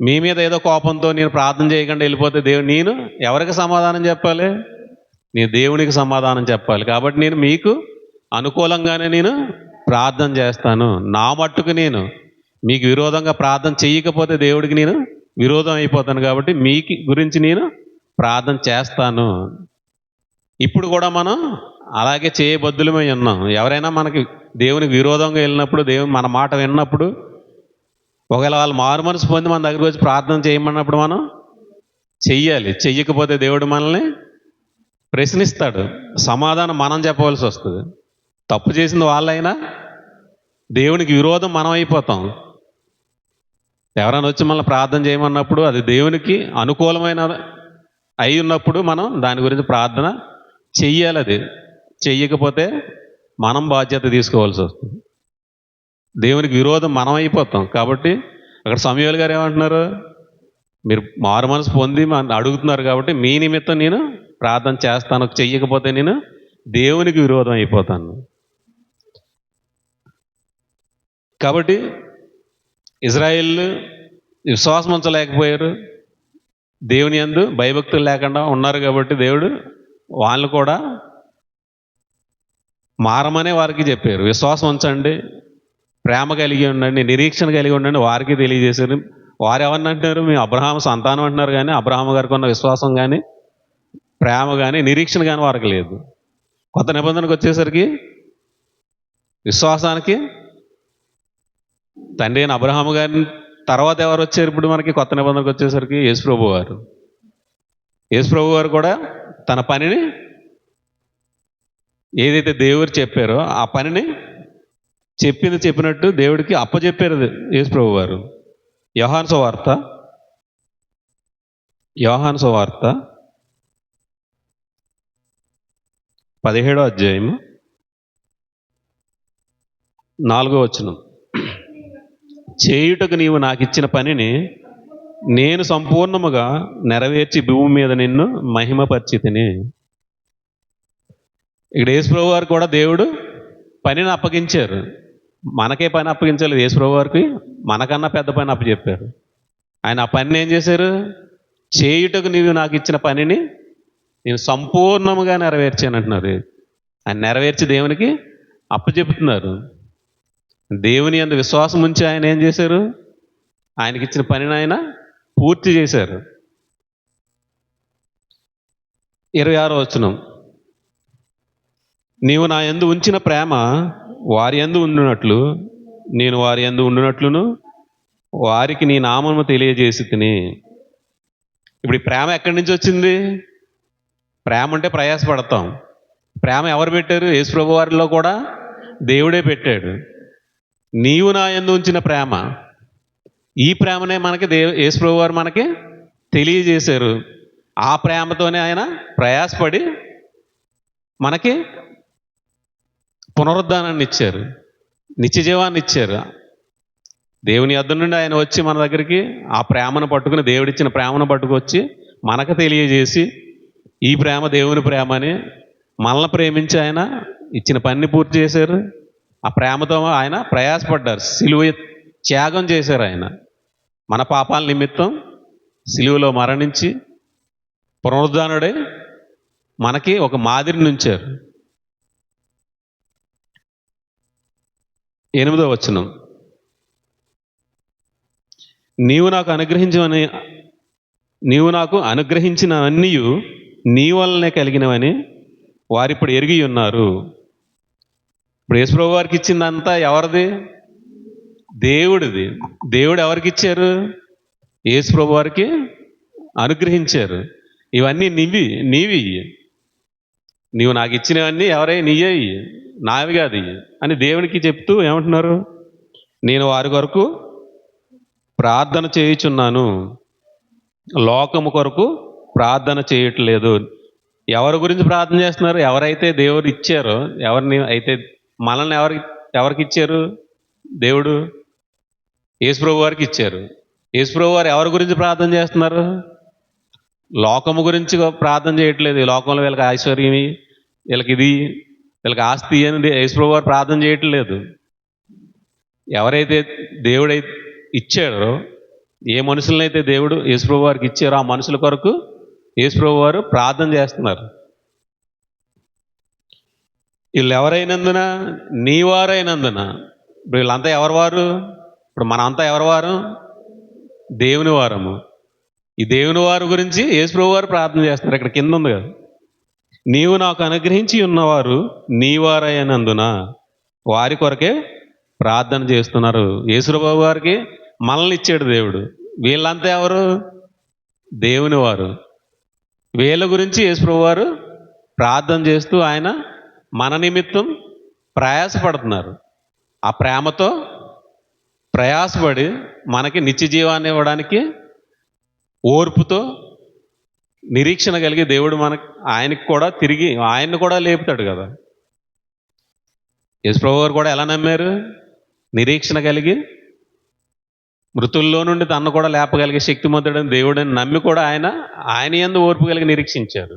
మీ మీద ఏదో కోపంతో నేను ప్రార్థన చేయకుండా వెళ్ళిపోతే నేను ఎవరికి సమాధానం చెప్పాలి? నేను దేవునికి సమాధానం చెప్పాలి. కాబట్టి నేను మీకు అనుకూలంగానే నేను ప్రార్థన చేస్తాను. నా మట్టుకు నేను మీకు విరోధంగా ప్రార్థన చేయకపోతే దేవుడికి నేను విరోధం అయిపోతాను. కాబట్టి మీకు గురించి నేను ప్రార్థన చేస్తాను. ఇప్పుడు కూడా మనం అలాగే చేయబద్దులమై ఉన్నాం. ఎవరైనా మనకి దేవునికి విరోధంగా వెళ్ళినప్పుడు, దేవుని మన మాట విన్నప్పుడు, ఒకవేళ వాళ్ళు మారు మనసు పొంది మన దగ్గరికి వచ్చి ప్రార్థన చేయమన్నప్పుడు మనం చెయ్యాలి. చెయ్యకపోతే దేవుడు మనల్ని ప్రశ్నిస్తాడు. సమాధానం మనం చెప్పవలసి వస్తుంది. తప్పు చేసింది వాళ్ళైనా దేవునికి విరోధం మనం అయిపోతాం. ఎవరైనా వచ్చి మనల్ని ప్రార్థన చేయమన్నప్పుడు అది దేవునికి అనుకూలమైన అయి ఉన్నప్పుడు మనం దాని గురించి ప్రార్థన చెయ్యాలి. అది చెయ్యకపోతే మనం బాధ్యత తీసుకోవాల్సి వస్తుంది. దేవునికి విరోధం మనం అయిపోతాం. కాబట్టి అక్కడ సమూయేలు గారు ఏమంటున్నారు? మీరు మారు మనసు పొంది అడుగుతున్నారు కాబట్టి మీ నిమిత్తం నేను ప్రార్థన చేస్తాను, చెయ్యకపోతే నేను దేవునికి విరోధం అయిపోతాను. కాబట్టి ఇజ్రాయేల్ విశ్వాసం ఉంచలేకపోయారు, దేవుని యందు భయభక్తులు లేకుండా ఉన్నారు. కాబట్టి దేవుడు వాళ్ళు కూడా మారమనే వారికి చెప్పారు. విశ్వాసం ఉంచండి, ప్రేమ కలిగి ఉండండి, నిరీక్షణ కలిగి ఉండండి వారికి తెలియజేశారు. వారు ఎవరిని అంటున్నారు? మేము అబ్రహాము సంతానం అంటున్నారు, కానీ అబ్రహాము గారికి ఉన్న విశ్వాసం కానీ, ప్రేమ కానీ, నిరీక్షణ కానీ వారికి లేదు. కొత్త నిబంధనకు వచ్చేసరికి విశ్వాసానికి తండ్రి అయిన అబ్రహాము గారిని తర్వాత ఎవరు వచ్చారు? ఇప్పుడు మనకి కొత్త నిబంధనకు వచ్చేసరికి యేసుప్రభు వారు. యేసుప్రభు వారు కూడా తన పనిని ఏదైతే దేవుడు చెప్పారో ఆ పనిని చెప్పినట్టు దేవుడికి అప్పచెప్పారు యేసుప్రభు వారు. యోహాను సువార్త 17వ అధ్యాయము 4వ వచనం, చేయుటకు నీవు నాకు ఇచ్చిన పనిని నేను సంపూర్ణముగా నెరవేర్చి భూమి మీద నిన్ను మహిమపరిచితిని. ఇక్కడ యేసుప్రభు వారు కూడా దేవుడు పనిని అప్పగించారు. మనకే పని అప్పగించలేదు, యేసుప్రభు వారికి మనకన్నా పెద్ద పని అప్పచెప్పారు. ఆయన ఆ పనిని ఏం చేశారు? చేయుటకు నీవు నాకు ఇచ్చిన పనిని నేను సంపూర్ణముగా నెరవేర్చాను అంటున్నారు. ఆయన నెరవేర్చి దేవునికి అప్పచెపుతున్నారు. దేవుని యందు విశ్వాసం ఉంచి ఆయన ఏం చేశారు? ఆయనకి ఇచ్చిన పనిని ఆయన పూర్తి చేశారు. 26వ వచనం, నీవు నా యందు ఉంచిన ప్రేమ వారి యందు ఉండునట్లు నేను వారి యందు ఉండునట్లును వారికి నీ నామము తెలియజేసి తిని. ఇప్పుడు ఈ ప్రేమ ఎక్కడి నుంచి వచ్చింది? ప్రేమ అంటే ప్రయాసపడతాం. ప్రేమ ఎవరు పెట్టారు? యేసుప్రభు వారిలో కూడా దేవుడే పెట్టాడు. నీవు నా యందు ఉంచిన ప్రేమ, ఈ ప్రేమనే మనకి యేసుప్రభు వారు మనకి తెలియజేశారు. ఆ ప్రేమతోనే ఆయన ప్రయాసపడి మనకి పునరుద్ధానాన్ని ఇచ్చారు, నిత్య జీవాన్ని ఇచ్చారు. దేవుని యొద్ద నుండి ఆయన వచ్చి మన దగ్గరికి ఆ ప్రేమను పట్టుకుని, దేవుడిచ్చిన ప్రేమను పట్టుకొచ్చి మనకు తెలియజేసి, ఈ ప్రేమ దేవుని ప్రేమ అని మనల్ని ప్రేమించి ఆయన ఇచ్చిన పనిని పూర్తి చేశారు. ఆ ప్రేమతో ఆయన ప్రయాసపడ్డారు, సిలువ త్యాగం చేశారు. ఆయన మన పాపాల నిమిత్తం సిలువలో మరణించి పునరుద్ధానుడై మనకి ఒక మాదిరిని ఉంచారు. 8వ వచనం, నీవు నాకు అనుగ్రహించినవన్నీ నీ వల్లనే కలిగినవని వారిప్పుడు ఎరిగి ఉన్నారు. ఇప్పుడు యేసుప్రభు వారికి ఇచ్చిందంతా ఎవరిది? దేవుడిది. దేవుడు ఎవరికి ఇచ్చారు? యేసుప్రభు వారికి అనుగ్రహించారు. ఇవన్నీ నీవి, నీవు నాకు ఇచ్చినవన్నీ ఎవరై నీయే, నావి కాదు అని దేవునికి చెప్తూ ఏమంటున్నారు? నేను వారి కొరకు ప్రార్థన చేయుచున్నాను, లోకము కొరకు ప్రార్థన చేయట్లేదు. ఎవరి గురించి ప్రార్థన చేస్తున్నారు? ఎవరైతే దేవుడు ఇచ్చారో, ఎవరిని అయితే మనల్ని ఎవరికి ఇచ్చారు? దేవుడు యేసుప్రభు వారికి ఇచ్చారు. యేసుప్రభు వారు ఎవరి గురించి ప్రార్థన చేస్తున్నారు? లోకము గురించి ప్రార్థన చేయట్లేదు. ఈ లోకంలో వీళ్ళకి ఐశ్వర్యం, వీళ్ళకి ఇది, వీళ్ళకి ఆస్తి అని యేసుప్రభు వారు ప్రార్థన చేయట్లేదు. ఎవరైతే దేవుడైతే ఇచ్చాడో, ఏ మనుషులనైతే దేవుడు యేసుప్రభు వారికి ఇచ్చారో ఆ మనుషుల కొరకు యేసుప్రభు వారు ప్రార్థన చేస్తున్నారు. వీళ్ళు ఎవరైనందున? నీవారైనందున. ఇప్పుడు వీళ్ళంతా ఎవరి వారు? ఇప్పుడు మనంతా ఎవరి వారు? దేవుని వారము. ఈ దేవుని వారి గురించి యేసుప్రభు వారు ప్రార్థన చేస్తున్నారు. ఇక్కడ కింద ఉంది కదా, నీవు నాకు అనుగ్రహించి ఉన్నవారు నీవారైనందున వారి కొరకే ప్రార్థన చేస్తున్నారు. యేసుప్రభు వారికి మనల్ని ఇచ్చాడు దేవుడు. వీళ్ళంతా ఎవరు? దేవుని వారు. వీళ్ళ గురించి యేసుప్రభు వారు ప్రార్థన చేస్తూ ఆయన మన నిమిత్తం ప్రయాసపడుతున్నారు. ఆ ప్రేమతో ప్రయాసపడి మనకి నిత్య జీవాన్ని ఇవ్వడానికి ఓర్పుతో నిరీక్షణ కలిగి దేవుడు ఆయనకి కూడా తిరిగి ఆయన్ని కూడా లేపుతాడు కదా. యేసుప్రభు వారు కూడా ఎలా నమ్మారు? నిరీక్షణ కలిగి, మృతుల్లో నుండి తన్ను కూడా లేపగలిగే శక్తిమంతుడని దేవుడని నమ్మి కూడా ఆయన యందు ఓర్పు కలిగి నిరీక్షించారు.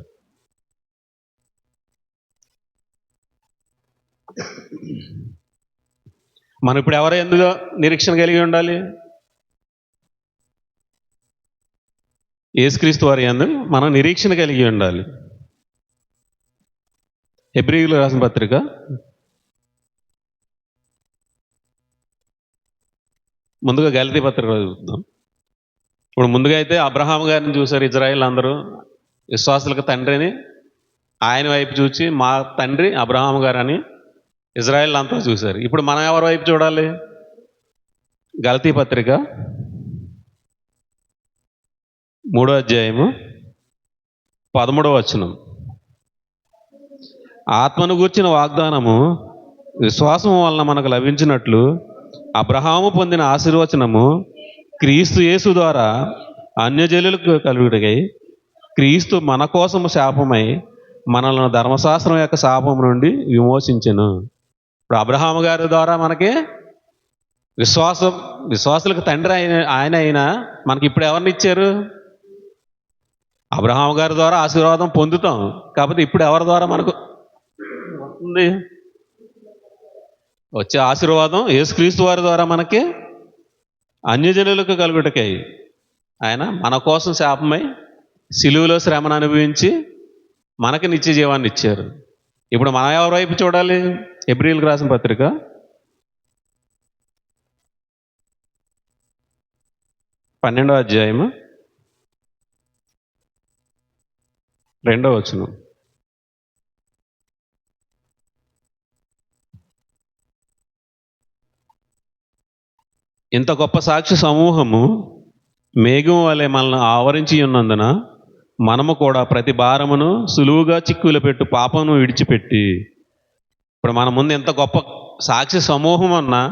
మనం ఇప్పుడు ఎవరు ఎందులో నిరీక్షణ కలిగి ఉండాలి? యేసుక్రీస్తు వారి యందు మనం నిరీక్షణ కలిగి ఉండాలి. హెబ్రీయులకు రాసిన పత్రిక 1 గలతీ పత్రిక చూద్దాం. ఇప్పుడు ముందుగా అయితే అబ్రహాము గారిని చూశారు ఇజ్రాయేల్ అందరూ, విశ్వాసులకు తండ్రిని. ఆయన వైపు చూచి మా తండ్రి అబ్రహాము గారు అని ఇజ్రాయేల్ అంతా చూశారు. ఇప్పుడు మనం ఎవరి వైపు చూడాలి? గలతీ పత్రిక 3వ అధ్యాయము 13వ వచనం. ఆత్మను గూర్చిన వాగ్దానము విశ్వాసము వలన మనకు లభించినట్లు అబ్రహాము పొందిన ఆశీర్వచనము క్రీస్తు యేసు ద్వారా అన్యజనులకు కలుగుటకై క్రీస్తు మన కోసము శాపమై మనల్ని ధర్మశాస్త్రం యొక్క శాపం నుండి విమోచించెను. ఇప్పుడు అబ్రహాము గారి ద్వారా మనకి విశ్వాసులకు తండ్రి ఆయన అయినా మనకి ఇప్పుడు ఎవరిని ఇచ్చారు? అబ్రహాము గారి ద్వారా ఆశీర్వాదం పొందుతాం. కాకపోతే ఇప్పుడు ఎవరి ద్వారా మనకు వస్తుంది? వచ్చే ఆశీర్వాదం యేసుక్రీస్తు వారి ద్వారా మనకి అన్యజనులకు కలుగుటకై ఆయన మన కోసం శాపమై సిలువలో శ్రమను అనుభవించి మనకి నిత్య జీవాన్ని ఇచ్చారు. ఇప్పుడు మనం ఎవరి వైపు చూడాలి? హెబ్రీయులకు రాసిన పత్రిక 12వ అధ్యాయము 2వ వచనం. ఇంత గొప్ప సాక్షి సమూహము మేఘం వలె మనల్ని ఆవరించి ఉన్నందున మనము కూడా ప్రతి భారమును సులువుగా చిక్కులు పెట్టు పాపమును విడిచిపెట్టి. ఇప్పుడు మన ముందు ఎంత గొప్ప సాక్షి సమూహం అన్నా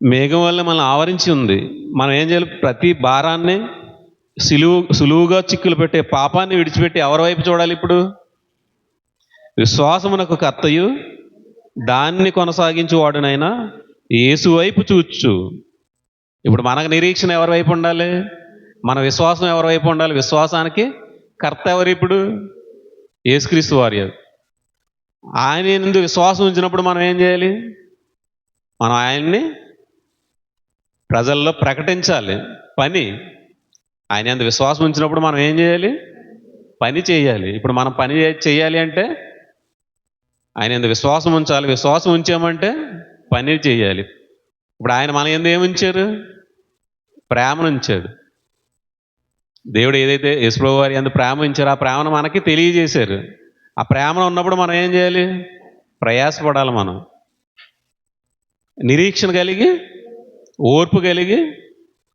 మేఘం వల్ల మనల్ని ఆవరించి ఉంది. మనం ఏం చేయాలి? ప్రతి భారాన్ని సులువుగా చిక్కులు పెట్టే పాపాన్ని విడిచిపెట్టి ఎవరి వైపు చూడాలి? ఇప్పుడు విశ్వాసమునకు కర్తయు దాన్ని కొనసాగించువాడునైనా యేసు వైపు చూచు. ఇప్పుడు మనకు నిరీక్షణ ఎవరి వైపు ఉండాలి? మన విశ్వాసం ఎవరి వైపు ఉండాలి? విశ్వాసానికి కర్త ఎవరు? ఇప్పుడు యేసుక్రీస్తు వారి. ఆయన ఎందు విశ్వాసం ఉంచినప్పుడు మనం ఏం చేయాలి? మనం ఆయన్ని ప్రజల్లో ప్రకటించాలి. ఆయన ఎందు విశ్వాసం ఉంచినప్పుడు మనం ఏం చేయాలి? పని చేయాలి. ఇప్పుడు మనం పని చేయాలి అంటే ఆయన ఎందు విశ్వాసం ఉంచాలి. విశ్వాసం ఉంచామంటే పని చేయాలి. ఇప్పుడు ఆయన మన ఎందు ఏముంచారు? ప్రేమను ఉంచాడు. దేవుడు ఏదైతే యేసుప్రభు వారి యందు ప్రేమ ఉంచారో ఆ ప్రేమను మనకి తెలియజేశారు. ఆ ప్రేమను ఉన్నప్పుడు మనం ఏం చేయాలి? ప్రయాసపడాలి. మనం నిరీక్షణ కలిగి, ఓర్పు కలిగి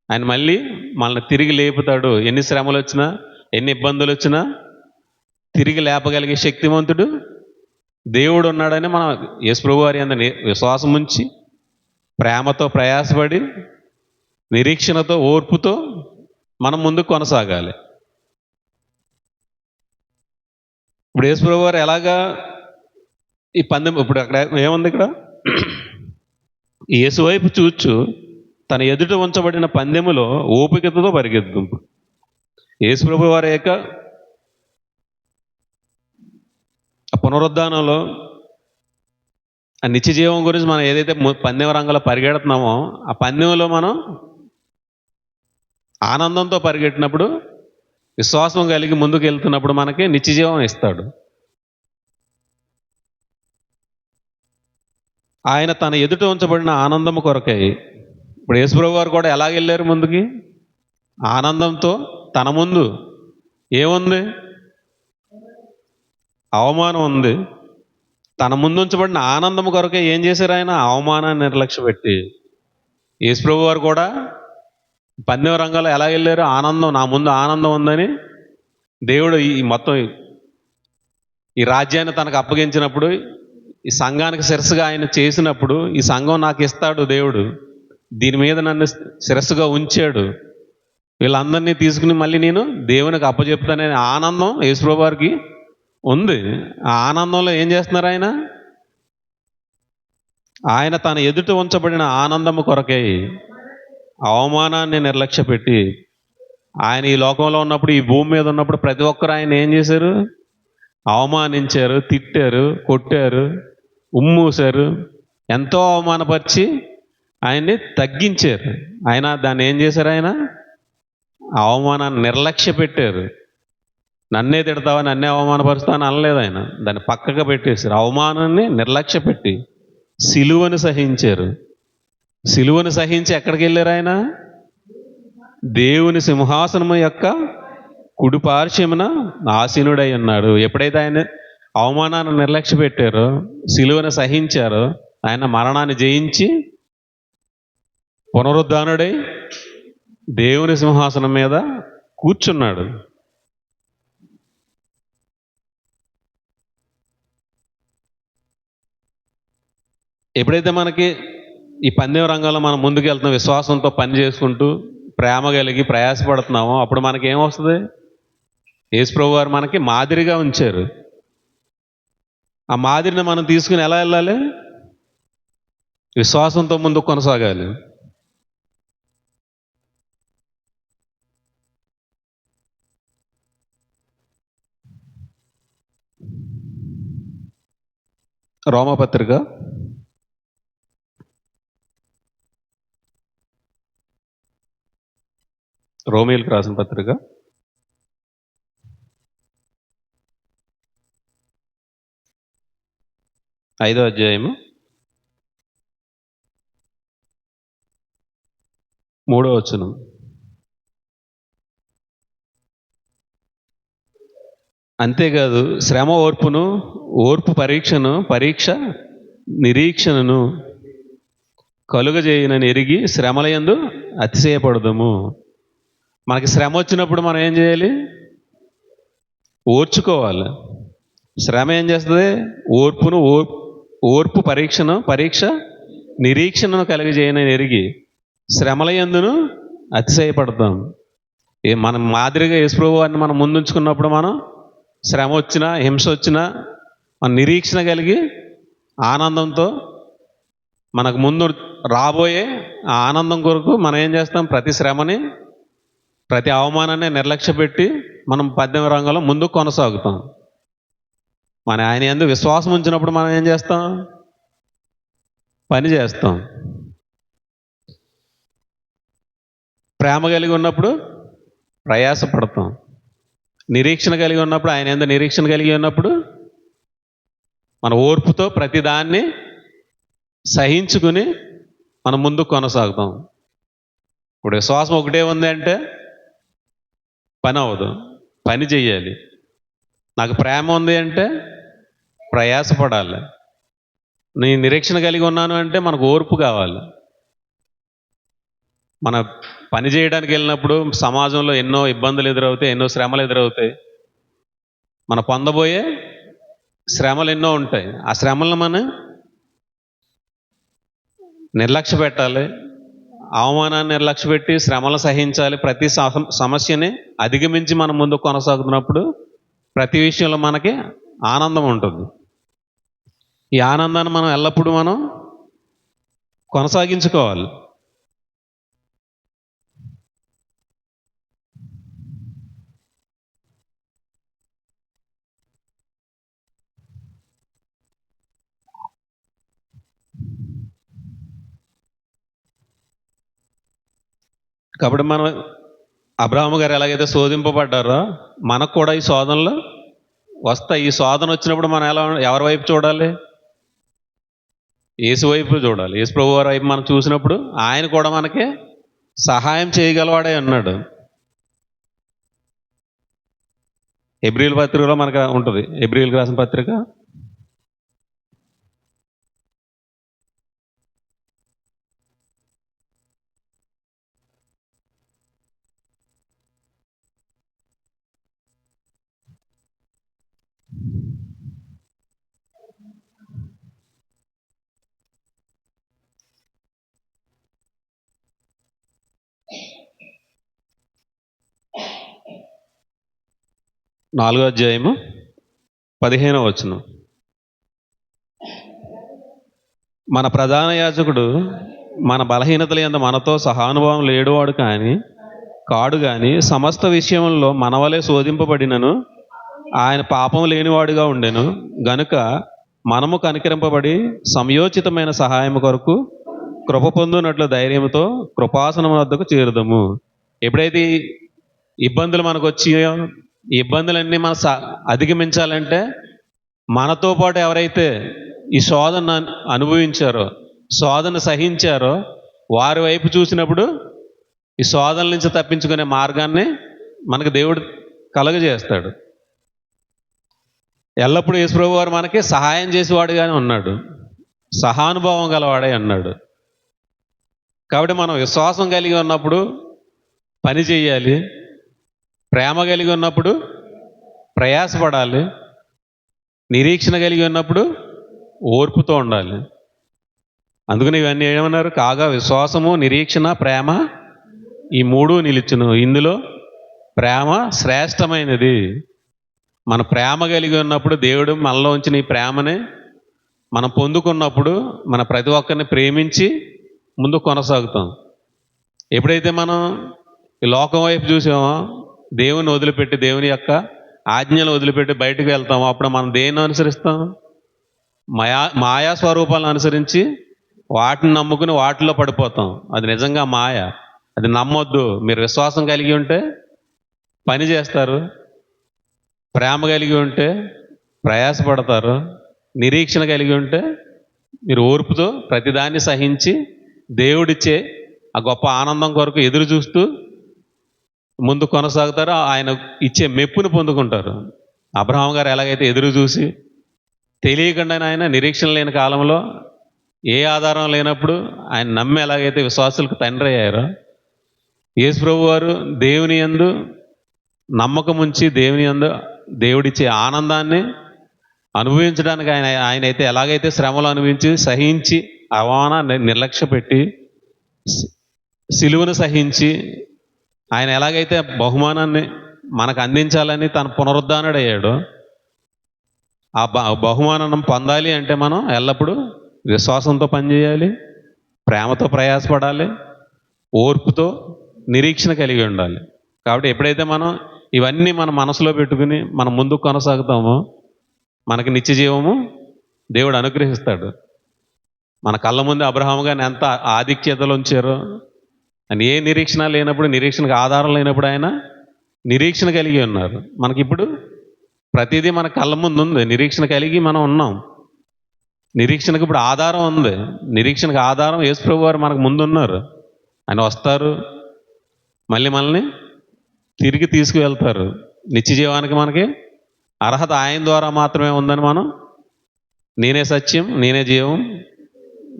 ఆయన మళ్ళీ మనల్ని తిరిగి లేపుతాడు. ఎన్ని శ్రమలు వచ్చినా, ఎన్ని ఇబ్బందులు వచ్చినా తిరిగి లేపగలిగే శక్తివంతుడు దేవుడు ఉన్నాడని మనం యేసుప్రభు వారి యందు విశ్వాసం ఉంచి ప్రేమతో ప్రయాసపడి నిరీక్షణతో ఓర్పుతో మనం ముందుకు కొనసాగాలి. ఇప్పుడు యేసుప్రభు వారు ఎలాగా ఈ పందెం ఇప్పుడు అక్కడ ఏముంది ఇక్కడ? యేసు వైపు చూచు తన ఎదుట ఉంచబడిన పందెములో ఓపికతో పరిగెత్తుంపు. యేసు ప్రభు వారి యొక్క పునరుద్ధానంలో ఆ నిత్య జీవం గురించి మనం ఏదైతే పందెం రంగంలో పరిగెడుతున్నామో ఆ పందెంలో మనం ఆనందంతో పరిగెట్టినప్పుడు, విశ్వాసం కలిగి ముందుకు వెళ్తున్నప్పుడు మనకి నిత్య జీవం ఇస్తాడు. ఆయన తన ఎదుట ఉంచబడిన ఆనందము కొరకై, ఇప్పుడు యేసుప్రభు వారు కూడా ఎలాగ వెళ్ళారు ముందుకి? ఆనందంతో. తన ముందు ఏముంది? అవమానం ఉంది. తన ముందు ఉంచబడిన ఆనందం కొరకే ఏం చేశారు? ఆయన అవమానాన్ని నిర్లక్ష్య పెట్టి. యేసుప్రభు వారు కూడా పందెం రంగంలో ఎలా వెళ్ళారు? ఆనందం, నా ముందు ఆనందం ఉందని దేవుడు ఈ మొత్తం ఈ రాజ్యాన్ని తనకు అప్పగించినప్పుడు, ఈ సంఘానికి శిరస్సుగా ఆయన చేసినప్పుడు, ఈ సంఘం నాకు ఇస్తాడు దేవుడు, దీని మీద నన్ను శిరస్సుగా ఉంచాడు, వీళ్ళందరినీ తీసుకుని మళ్ళీ నేను దేవునికి అప్పచెప్తాననే ఆనందం యేసుప్రభు వారికి ఉంది. ఆ ఆనందంలో ఏం చేస్తున్నారు? ఆయన తన ఎదుట ఉంచబడిన ఆనందము కొరకై అవమానాన్ని నిర్లక్ష్య పెట్టి, ఆయన ఈ లోకంలో ఉన్నప్పుడు, ఈ భూమి మీద ఉన్నప్పుడు ప్రతి ఒక్కరు ఆయన ఏం చేశారు? అవమానించారు, తిట్టారు, కొట్టారు, ఉమ్మూశారు, ఎంతో అవమానపరిచి ఆయన్ని తగ్గించారు. ఆయన దాన్ని ఏం చేశారు? ఆయన అవమానాన్ని నిర్లక్ష్య పెట్టారు. నన్నే తిడతావా, నన్నే అవమానపరుస్తావా అని అనలేదు ఆయన. దాన్ని పక్కగా పెట్టేశారు. అవమానాన్ని నిర్లక్ష్య పెట్టి సిలువను సహించారు. సిలువను సహించి ఎక్కడికి వెళ్ళారు? ఆయన దేవుని సింహాసనము యొక్క కుడి పార్శ్వమున ఆసీనుడై ఉన్నాడు. ఎప్పుడైతే ఆయన అవమానాన్ని నిర్లక్ష్య పెట్టారో, సిలువను సహించారో, ఆయన మరణాన్ని జయించి పునరుద్ధానుడై దేవుని సింహాసనం మీద కూర్చున్నాడు. ఎప్పుడైతే మనకి ఈ పందెం రంగంలో మనం ముందుకు వెళ్తున్నాం, విశ్వాసంతో పని చేసుకుంటూ ప్రేమ కలిగి ప్రయాసపడుతున్నామో, అప్పుడు మనకి ఏమొస్తుంది? యేసుప్రభు వారు మనకి మాదిరిగా ఉంచారు. ఆ మాదిరిని మనం తీసుకుని ఎలా వెళ్ళాలి? విశ్వాసంతో ముందుకు కొనసాగాలి. రోమపత్రిక 5వ అధ్యాయము 3వ వచనం. అంతేకాదు శ్రమ ఓర్పును, ఓర్పు పరీక్షను, పరీక్ష నిరీక్షణను కలుగజేయనని ఎరిగి శ్రమలయందు అతిశయపడదము. మనకి శ్రమ వచ్చినప్పుడు మనం ఏం చేయాలి? ఓర్చుకోవాలి. శ్రమ ఏం చేస్తుంది? ఓర్పును, ఓర్పు పరీక్షను, పరీక్ష నిరీక్షణను కలుగజేయనని ఎరిగి శ్రమలయందును అతిశయపడతాం. మనం మాదిరిగా యేసుప్రభు వారిని మనం ముందుంచుకున్నప్పుడు, మనం శ్రమ వచ్చినా, హింస వచ్చినా, మన నిరీక్షణ కలిగి ఆనందంతో మనకు ముందు రాబోయే ఆ ఆనందం కొరకు మనం ఏం చేస్తాం? ప్రతి శ్రమని, ప్రతి అవమానాన్ని నిర్లక్ష్య పెట్టి మనం పద్దెనిమిది రంగంలో ముందుకు కొనసాగుతాం. మన ఆయన యందు విశ్వాసం ఉంచినప్పుడు మనం ఏం చేస్తాం? పని చేస్తాం. ప్రేమ కలిగి ఉన్నప్పుడు ప్రయాసపడతాం. నిరీక్షణ కలిగి ఉన్నప్పుడు, ఆయన యందు నిరీక్షణ కలిగి ఉన్నప్పుడు మన ఓర్పుతో ప్రతిదాన్ని సహించుకుని మనం ముందుకు కొనసాగుతాం. ఇప్పుడు విశ్వాసం ఒకటే ఉంది అంటే పని అవ్వదు, పని చెయ్యాలి. నాకు ప్రేమ ఉంది అంటే ప్రయాసపడాలి. నేను నిరీక్షణ కలిగి ఉన్నాను అంటే మనకు ఓర్పు కావాలి. మన పని చేయడానికి వెళ్ళినప్పుడు సమాజంలో ఎన్నో ఇబ్బందులు ఎదురవుతాయి, ఎన్నో శ్రమలు ఎదురవుతాయి. మనం పొందబోయే శ్రమలు ఎన్నో ఉంటాయి. ఆ శ్రమలను మనం నిర్లక్ష్య పెట్టాలి. అవమానాన్ని నిర్లక్ష్య పెట్టి శ్రమలు సహించాలి. ప్రతి సమస్యని అధిగమించి మనం ముందుకు కొనసాగుతున్నప్పుడు ప్రతి విషయంలో మనకి ఆనందం ఉంటుంది. ఈ ఆనందాన్ని మనం ఎల్లప్పుడూ మనం కొనసాగించుకోవాలి. కాబట్టి మనం అబ్రహాము గారు ఎలాగైతే శోధింపబడ్డారో మనకు కూడా ఈ శోధనలు వస్తాయి. ఈ శోధన వచ్చినప్పుడు మనం ఎవరి వైపు చూడాలి? యేసు వైపు చూడాలి. యేసు ప్రభు వారి వైపు మనం చూసినప్పుడు ఆయన కూడా మనకి సహాయం చేయగలవాడే అన్నాడు. హెబ్రీయుల పత్రికలో మనకు ఉంటుంది. హెబ్రీయులకు రాసిన పత్రిక 4వ అధ్యాయము 15వ వచనం. మన ప్రధాన యాజకుడు మన బలహీనతల యందు మనతో సహానుభవం లేడువాడు కాడు కానీ సమస్త విషయంలో మన వలె శోధింపబడినను ఆయన పాపం లేనివాడుగా ఉండెను గనుక మనము కనికరింపబడి సమయోచితమైన సహాయం కొరకు కృప పొందునట్లు ధైర్యంతో కృపాసనం వద్దకు చేరుదాము. ఎప్పుడైతే ఇబ్బందులు మనకు వచ్చాయో ఈ ఇబ్బందులన్నీ మనం అధిగమించాలంటే మనతో పాటు ఎవరైతే ఈ శోధన అనుభవించారో శోధన సహించారో వారి వైపు చూసినప్పుడు ఈ శోధన నుంచి తప్పించుకునే మార్గాన్ని మనకు దేవుడు కలుగజేస్తాడు. ఎల్లప్పుడూ యేసుప్రభు వారు మనకి సహాయం చేసేవాడుగానే ఉన్నాడు, సహానుభవం గలవాడే అన్నాడు. కాబట్టి మనం విశ్వాసం కలిగి ఉన్నప్పుడు పని చేయాలి, ప్రేమ కలిగి ఉన్నప్పుడు ప్రయాసపడాలి, నిరీక్షణ కలిగి ఉన్నప్పుడు ఓర్పుతో ఉండాలి. అందుకని ఇవన్నీ ఏమన్నారు? కాగా విశ్వాసము, నిరీక్షణ, ప్రేమ ఈ మూడు నిలుచును. ఇందులో ప్రేమ శ్రేష్టమైనది. మన ప్రేమ కలిగి ఉన్నప్పుడు దేవుడు మనలో ఉంచిన ఈ ప్రేమని మనం పొందుకున్నప్పుడు మన ప్రతి ఒక్కరిని ప్రేమించి ముందు కొనసాగుతాం. ఎప్పుడైతే మనం ఈ లోకం వైపు చూసామో దేవుని వదిలిపెట్టి దేవుని యొక్క ఆజ్ఞలు వదిలిపెట్టి బయటకు వెళ్తామో అప్పుడు మనం దేన్ని అనుసరిస్తాం? మాయా స్వరూపాలను అనుసరించి వాటిని నమ్ముకుని వాటిలో పడిపోతాం. అది నిజంగా మాయ, అది నమ్మొద్దు. మీరు విశ్వాసం కలిగి ఉంటే పని చేస్తారు, ప్రేమ కలిగి ఉంటే ప్రయాసపడతారు, నిరీక్షణ కలిగి ఉంటే మీరు ఓర్పుతో ప్రతిదాన్ని సహించి దేవుడిచ్చే ఆ గొప్ప ఆనందం కొరకు ఎదురు చూస్తూ ముందు కొనసాగుతారు. ఆయన ఇచ్చే మెప్పును పొందుకుంటారు. అబ్రహాం గారు ఎలాగైతే ఎదురు చూసి తెలియకుండా ఆయన నిరీక్షణ లేని కాలంలో ఏ ఆధారం లేనప్పుడు ఆయన నమ్మి ఎలాగైతే విశ్వాసులకు తండ్రి అయ్యారో యేసు ప్రభు వారు దేవుని యందు నమ్మకం ఉంచి దేవుని యందు దేవుడిచ్చే ఆనందాన్ని అనుభవించడానికి ఆయన అయితే ఎలాగైతే శ్రమలు అనుభవించి సహించి అవమానాన్ని నిర్లక్ష్య పెట్టి సిలువను సహించి ఆయన ఎలాగైతే బహుమానాన్ని మనకు అందించాలని తన పునరుద్ధానుడయ్యాడో ఆ బహుమానం పొందాలి అంటే మనం ఎల్లప్పుడూ విశ్వాసంతో పనిచేయాలి, ప్రేమతో ప్రయాసపడాలి, ఓర్పుతో నిరీక్షణ కలిగి ఉండాలి. కాబట్టి ఎప్పుడైతే మనం ఇవన్నీ మన మనసులో పెట్టుకుని మనం ముందుకు కొనసాగుతామో మనకి నిత్య జీవము దేవుడు అనుగ్రహిస్తాడు. మన కళ్ళ ముందు అబ్రహాము గారిని ఎంత ఆధిక్యతలు ఉంచారో, అని ఏ నిరీక్షణ లేనప్పుడు, నిరీక్షణకు ఆధారం లేనప్పుడు ఆయన నిరీక్షణ కలిగి ఉన్నారు. మనకిప్పుడు ప్రతిదీ మన కళ్ళ ముందు ఉంది, నిరీక్షణ కలిగి మనం ఉన్నాం. నిరీక్షణకు ఇప్పుడు ఆధారం ఉంది. నిరీక్షణకు ఆధారం యేసు ప్రభు వారు మనకు ముందున్నారు. ఆయన వస్తారు, మళ్ళీ మనల్ని తిరిగి తీసుకువెళ్తారు. నిత్య జీవానికి మనకి అర్హత ఆయన ద్వారా మాత్రమే ఉందని మనం, నేనే సత్యం, నేనే జీవం,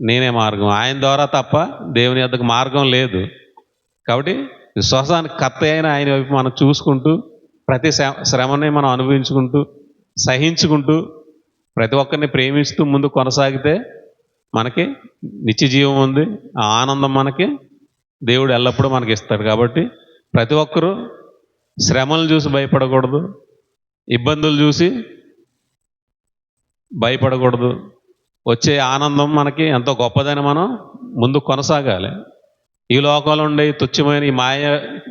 నేనే మార్గం, ఆయన ద్వారా తప్ప దేవుని యొద్దకు మార్గం లేదు. కాబట్టి విశ్వాసానికి కర్త అయిన ఆయన వైపు మనం చూసుకుంటూ ప్రతి శ్రమని మనం అనుభవించుకుంటూ సహించుకుంటూ ప్రతి ఒక్కరిని ప్రేమిస్తూ ముందు కొనసాగితే మనకి నిత్య జీవం ఉంది. ఆ ఆనందం మనకి దేవుడు ఎల్లప్పుడూ మనకి ఇస్తాడు. కాబట్టి ప్రతి ఒక్కరూ శ్రమలు చూసి భయపడకూడదు, ఇబ్బందులు చూసి భయపడకూడదు. వచ్చే ఆనందం మనకి ఎంతో గొప్పదని మనం ముందు కొనసాగాలి. ఈ లోకంలో ఉండే ఈ తుచ్చమైన ఈ మాయ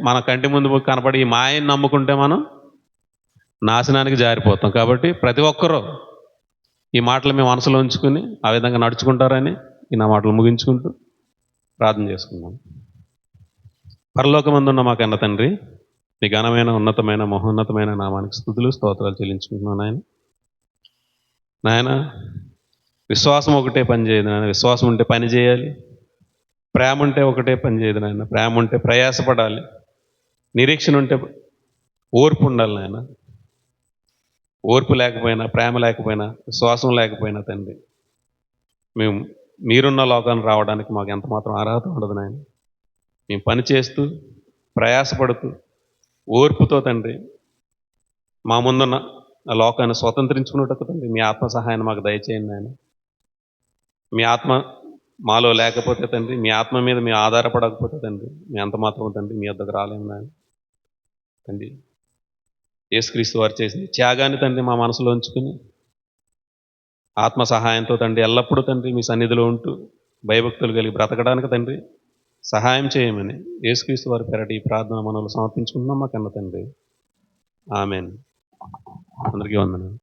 మన కంటి ముందు కనపడి ఈ మాయని నమ్ముకుంటే మనం నాశనానికి జారిపోతాం. కాబట్టి ప్రతి ఒక్కరూ ఈ మాటలు మీ మనసులో ఉంచుకుని ఆ విధంగా నడుచుకుంటారని ఈ నా మాటలు ముగించుకుంటూ ప్రార్థన చేసుకుందాం. పరలోకమందున్న మా కన్న తండ్రి, మీ ఘనమైన ఉన్నతమైన మహోన్నతమైన నామానికి స్తుతులు స్తోత్రాలు చెల్లించుకుంటున్నాను నాయన. నాయన విశ్వాసం ఒకటే పని చేయదు నాయన, విశ్వాసం ఉంటే పని చేయాలి. ప్రేమ ఉంటే ఒకటే పని చేయదు నాయన, ప్రేమ ఉంటే ప్రయాసపడాలి. నిరీక్షణ ఉంటే ఓర్పు ఉండాలి నాయన. ఓర్పు లేకపోయినా, ప్రేమ లేకపోయినా, విశ్వాసం లేకపోయినా తండ్రి, మేము మీరున్న లోకాన్ని రావడానికి మాకు ఎంత మాత్రం అర్హత ఉండదు నాయన. మేము పని చేస్తూ ప్రయాసపడుతూ ఓర్పుతో తండ్రి మా ముందున్న ఆ లోకాన్ని స్వతంత్రించుకున్నట్టు తండ్రి మీ ఆత్మ సహాయాన్ని మాకు దయచేయండి నాయన. మీ ఆత్మ మాలో లేకపోతే తండ్రి, మీ ఆత్మ మీద మేము ఆధారపడకపోతే తండ్రి, మీ అంత మాత్రం తండ్రి మీ వద్దకు రాలేము నాయన. తండ్రి యేసుక్రీస్తు వారు చేసిన త్యాగాన్ని తండ్రి మా మనసులో ఉంచుకుని ఆత్మ సహాయంతో తండ్రి ఎల్లప్పుడూ తండ్రి మీ సన్నిధిలో ఉంటూ భయభక్తులు కలిగి బ్రతకడానికి తండ్రి సహాయం చేయమని యేసుక్రీస్తు వారి పేరట ఈ ప్రార్థన మనలో సమర్పించుకుంటున్నాం మా కన్న తండ్రి. ఆమేన్. అందరికీ వందనాలు.